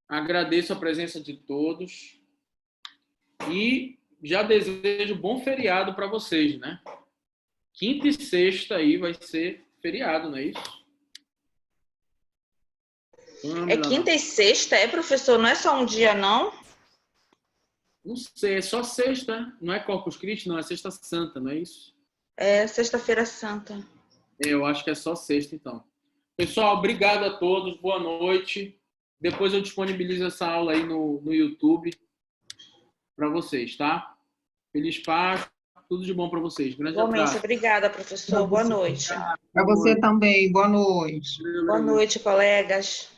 Agradeço a presença de todos e já desejo bom feriado para vocês, né? Quinta e sexta aí vai ser feriado, não é isso? É quinta e sexta, professor? Não é só um dia, não? Não sei, é só sexta, não é Corpus Christi, não, é Sexta Santa, não é isso? É Sexta-feira Santa. Eu acho que é só sexta, então. Pessoal, obrigado a todos, boa noite. Depois eu disponibilizo essa aula aí no YouTube para vocês, tá? Feliz Páscoa, tudo de bom para vocês. Grande abraço. Obrigada, professor. Boa noite. Para você também, boa noite. Boa noite, colegas.